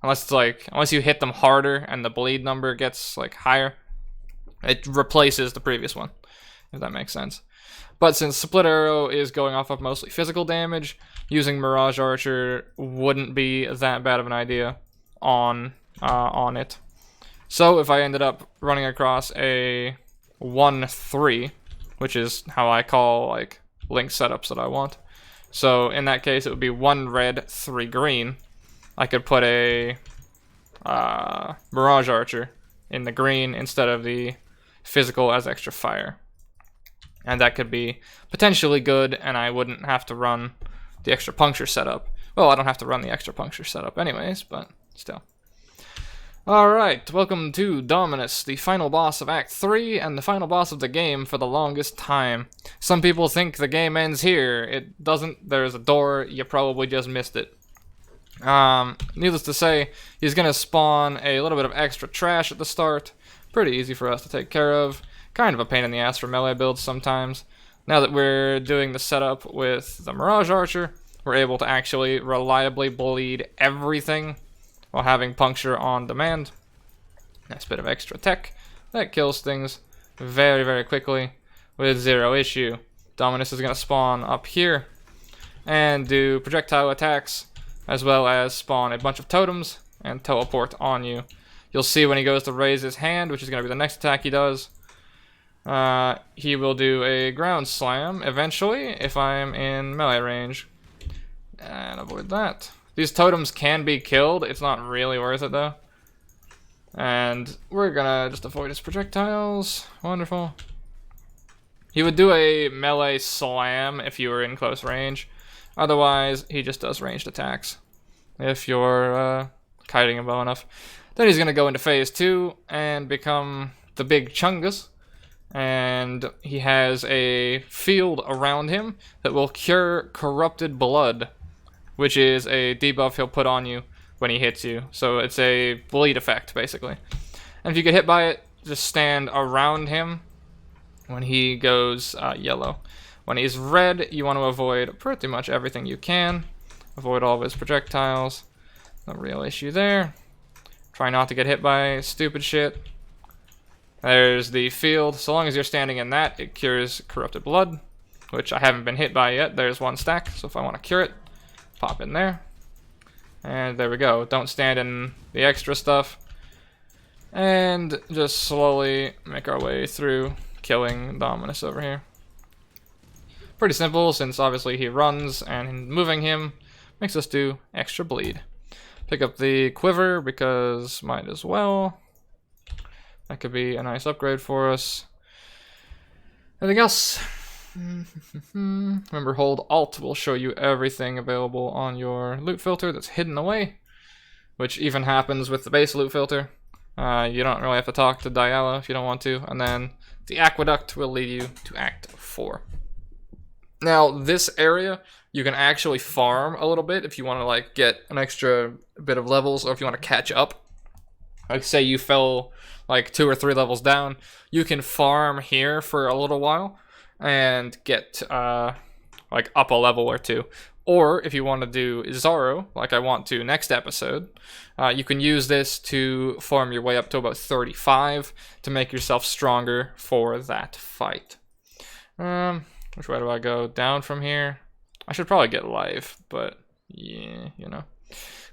A: Unless you hit them harder and the bleed number gets like higher, it replaces the previous one, if that makes sense. But since Split Arrow is going off of mostly physical damage, using Mirage Archer wouldn't be that bad of an idea on it. So if I ended up running across a 1-3, which is how I call like link setups that I want. So in that case, it would be 1 red, 3 green. I could put a Mirage Archer in the green instead of the physical as extra fire. And that could be potentially good, and I wouldn't have to run the extra puncture setup. Well, I don't have to run the extra puncture setup anyways, but still. Alright, welcome to Dominus, the final boss of Act 3, and the final boss of the game for the longest time. Some people think the game ends here. It doesn't. There's a door. You probably just missed it. Needless to say, he's gonna spawn a little bit of extra trash at the start. Pretty easy for us to take care of. Kind of a pain in the ass for melee builds sometimes. Now that we're doing the setup with the Mirage Archer, we're able to actually reliably bleed everything while having puncture on demand. Nice bit of extra tech. That kills things very, very quickly with zero issue. Dominus is gonna spawn up here and do projectile attacks, as well as spawn a bunch of totems and teleport on you. You'll see when he goes to raise his hand, which is going to be the next attack he does, he will do a ground slam eventually if I'm in melee range. And avoid that. These totems can be killed. It's not really worth it though. And we're going to just avoid his projectiles. Wonderful. He would do a melee slam if you were in close range. Otherwise, he just does ranged attacks if you're kiting him well enough. Then he's going to go into phase 2 and become the big Chungus. And he has a field around him that will cure corrupted blood, which is a debuff he'll put on you when he hits you. So it's a bleed effect, basically. And if you get hit by it, just stand around him when he goes yellow. When he's red, you want to avoid pretty much everything you can. Avoid all of his projectiles. No real issue there. Try not to get hit by stupid shit. There's the field. So long as you're standing in that, it cures corrupted blood, which I haven't been hit by yet. There's 1 stack, so if I want to cure it, pop in there. And there we go. Don't stand in the extra stuff. And just slowly make our way through killing Dominus over here. Pretty simple, since obviously he runs, and moving him makes us do extra bleed. Pick up the quiver, because might as well. That could be a nice upgrade for us. Anything else? Remember, hold Alt will show you everything available on your loot filter that's hidden away, which even happens with the base loot filter. You don't really have to talk to Diala if you don't want to, and then the Aqueduct will lead you to Act 4. Now, this area, you can actually farm a little bit if you want to like get an extra bit of levels, or if you want to catch up. Like say you fell like 2 or 3 levels down, you can farm here for a little while and get like up a level or 2. Or if you want to do Zaro, like I want to next episode, you can use this to farm your way up to about 35 to make yourself stronger for that fight. Which way do I go? Down from here? I should probably get life, but yeah, you know.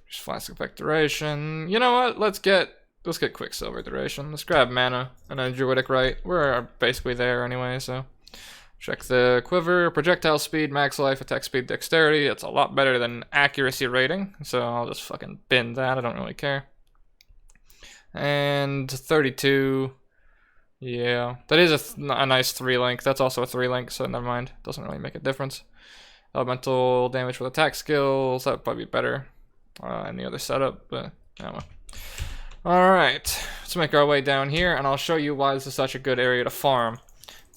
A: Just Flask of Expectoration. You know what? Let's get let's get Quicksilver duration. Let's grab mana and then Druidic Rite. We're basically there anyway, so check the quiver, projectile speed, max life, attack speed, dexterity. It's a lot better than accuracy rating, so I'll just fucking bin that. I don't really care. And 32. Yeah, that is a nice 3-link. That's also a 3-link, so never mind. Doesn't really make a difference. Elemental damage with attack skills. That would probably be better in the other setup, but yeah. Alright, let's make our way down here, and I'll show you why this is such a good area to farm.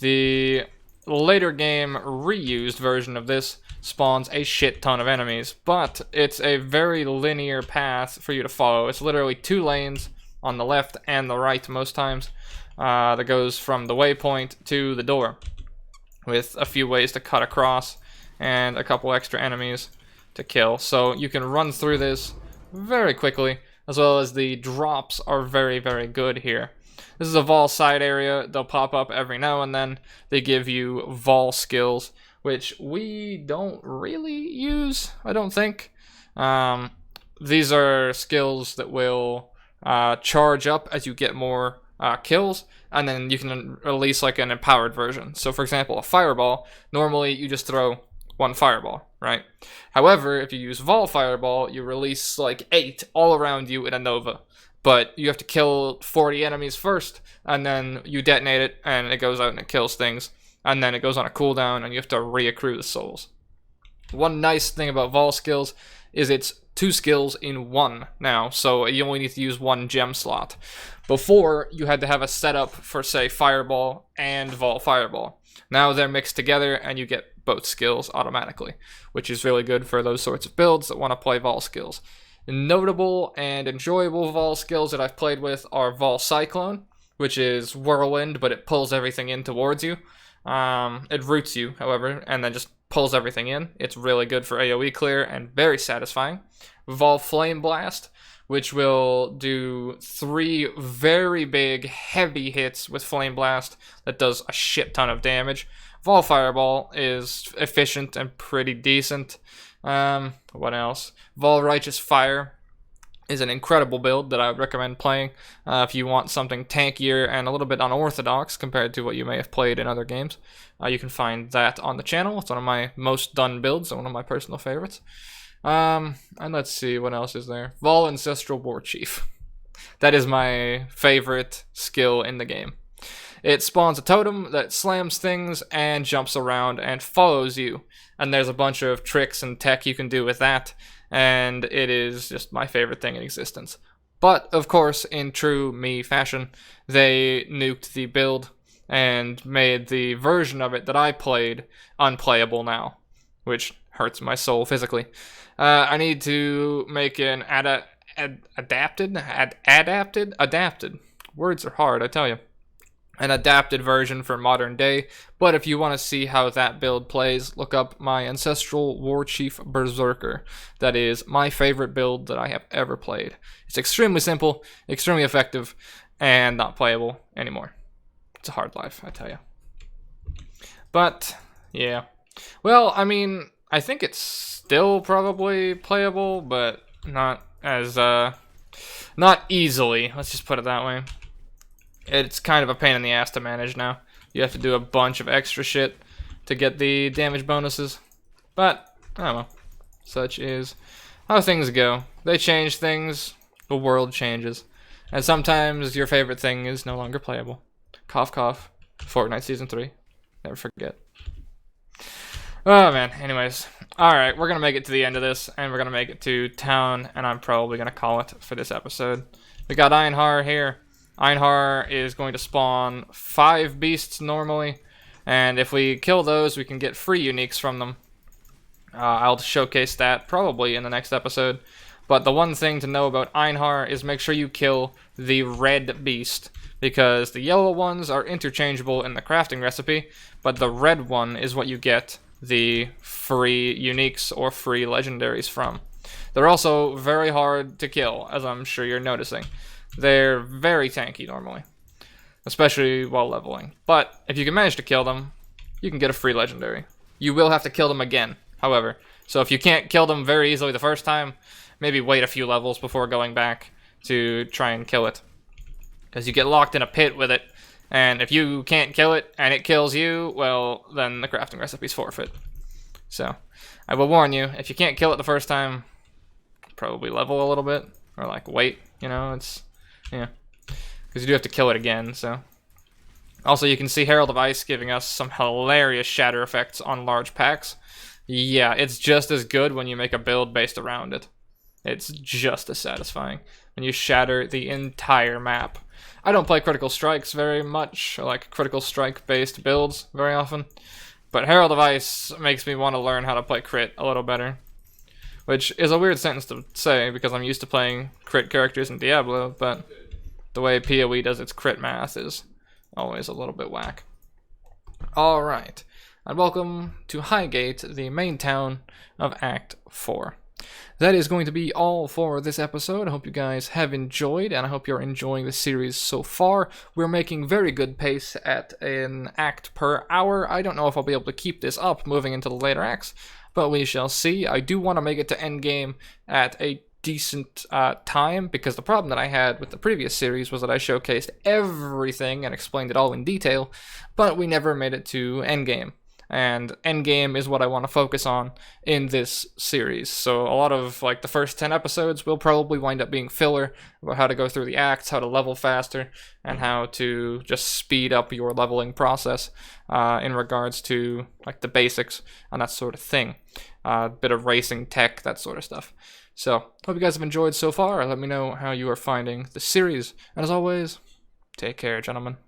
A: The later game reused version of this spawns a shit ton of enemies, but it's a very linear path for you to follow. It's literally 2 lanes on the left and the right most times that goes from the waypoint to the door, with a few ways to cut across and a couple extra enemies to kill. So you can run through this very quickly, as well as the drops are very, very good here. This is a Vol side area. They'll pop up every now and then. They give you Vol skills, which we don't really use, I don't think. These are skills that will charge up as you get more kills, and then you can release like an empowered version. So for example, a fireball, normally you just throw 1 fireball, right? However, if you use Vol Fireball, you release like 8 all around you in a Nova. But you have to kill 40 enemies first, and then you detonate it, and it goes out and it kills things. And then it goes on a cooldown, and you have to reaccrue the souls. One nice thing about Vol skills is it's 2 skills in 1 now, so you only need to use 1 gem slot. Before, you had to have a setup for, say, Fireball and Vol Fireball. Now they're mixed together, and you get both skills automatically, which is really good for those sorts of builds that want to play Vol skills. Notable and enjoyable Vol skills that I've played with are Vol Cyclone, which is Whirlwind, but it pulls everything in towards you. It roots you, however, and then just pulls everything in. It's really good for AoE clear and very satisfying. Vol Flame Blast, which will do 3 very big, heavy hits with Flame Blast that does a shit ton of damage. Vol Fireball is efficient and pretty decent. What else? Vol Righteous Fire is an incredible build that I would recommend playing if you want something tankier and a little bit unorthodox compared to what you may have played in other games. You can find that on the channel. It's one of my most done builds and one of my personal favorites. And let's see, what else is there? Vol Ancestral War Chief. That is my favorite skill in the game. It spawns a totem that slams things and jumps around and follows you. And there's a bunch of tricks and tech you can do with that. And it is just my favorite thing in existence. But, of course, in true me fashion, they nuked the build and made the version of it that I played unplayable now, which hurts my soul physically. I need to make an adapted. Words are hard, I tell you. An adapted version for modern day, but if you want to see how that build plays, look up my Ancestral War Chief Berserker. That is my favorite build that I have ever played. It's extremely simple, extremely effective, and not playable anymore. It's a hard life, I tell you. But, yeah. Well, I mean, I think it's still probably playable, but not as, not easily. Let's just put it that way. It's kind of a pain in the ass to manage now. You have to do a bunch of extra shit to get the damage bonuses. But, I don't know. Such is how things go. They change things, the world changes. And sometimes your favorite thing is no longer playable. Cough, cough. Fortnite Season 3. Never forget. Oh, man. Anyways. Alright, we're gonna make it to the end of this, and we're gonna make it to town, and I'm probably gonna call it for this episode. We got Einhar here. Einhar is going to spawn 5 beasts normally, and if we kill those, we can get free uniques from them. I'll showcase that probably in the next episode. But the one thing to know about Einhar is make sure you kill the red beast, because the yellow ones are interchangeable in the crafting recipe, but the red one is what you get the free uniques or free legendaries from. They're also very hard to kill, as I'm sure you're noticing. They're very tanky normally, especially while leveling. But if you can manage to kill them, you can get a free legendary. You will have to kill them again, however. So if you can't kill them very easily the first time, maybe wait a few levels before going back to try and kill it. because you get locked in a pit with it, and if you can't kill it and it kills you, well, then the crafting recipe's forfeit. So I will warn you, if you can't kill it the first time, probably level a little bit, or like wait, you know, it's, yeah, because you do have to kill it again. So also you can see Herald of Ice giving us some hilarious shatter effects on large packs. Yeah, it's just as good when you make a build based around it. It's just as satisfying when you shatter the entire map. I don't play critical strikes very much, or like critical strike based builds very often, but Herald of Ice makes me want to learn how to play crit a little better, which is a weird sentence to say because I'm used to playing crit characters in Diablo, but the way PoE does its crit math is always a little bit whack. Alright, and welcome to Highgate, the main town of Act 4. That is going to be all for this episode. I hope you guys have enjoyed, and I hope you're enjoying the series so far. We're making very good pace at an act per hour. I don't know if I'll be able to keep this up moving into the later acts, but we shall see. I do want to make it to Endgame at a decent time, because the problem that I had with the previous series was that I showcased everything and explained it all in detail, but we never made it to Endgame. And Endgame is what I want to focus on in this series. So a lot of like the first 10 episodes will probably wind up being filler about how to go through the acts, how to level faster, and how to just speed up your leveling process in regards to like the basics and that sort of thing. A bit of racing tech, that sort of stuff. So hope you guys have enjoyed so far. Let me know how you are finding the series. And as always, take care, gentlemen.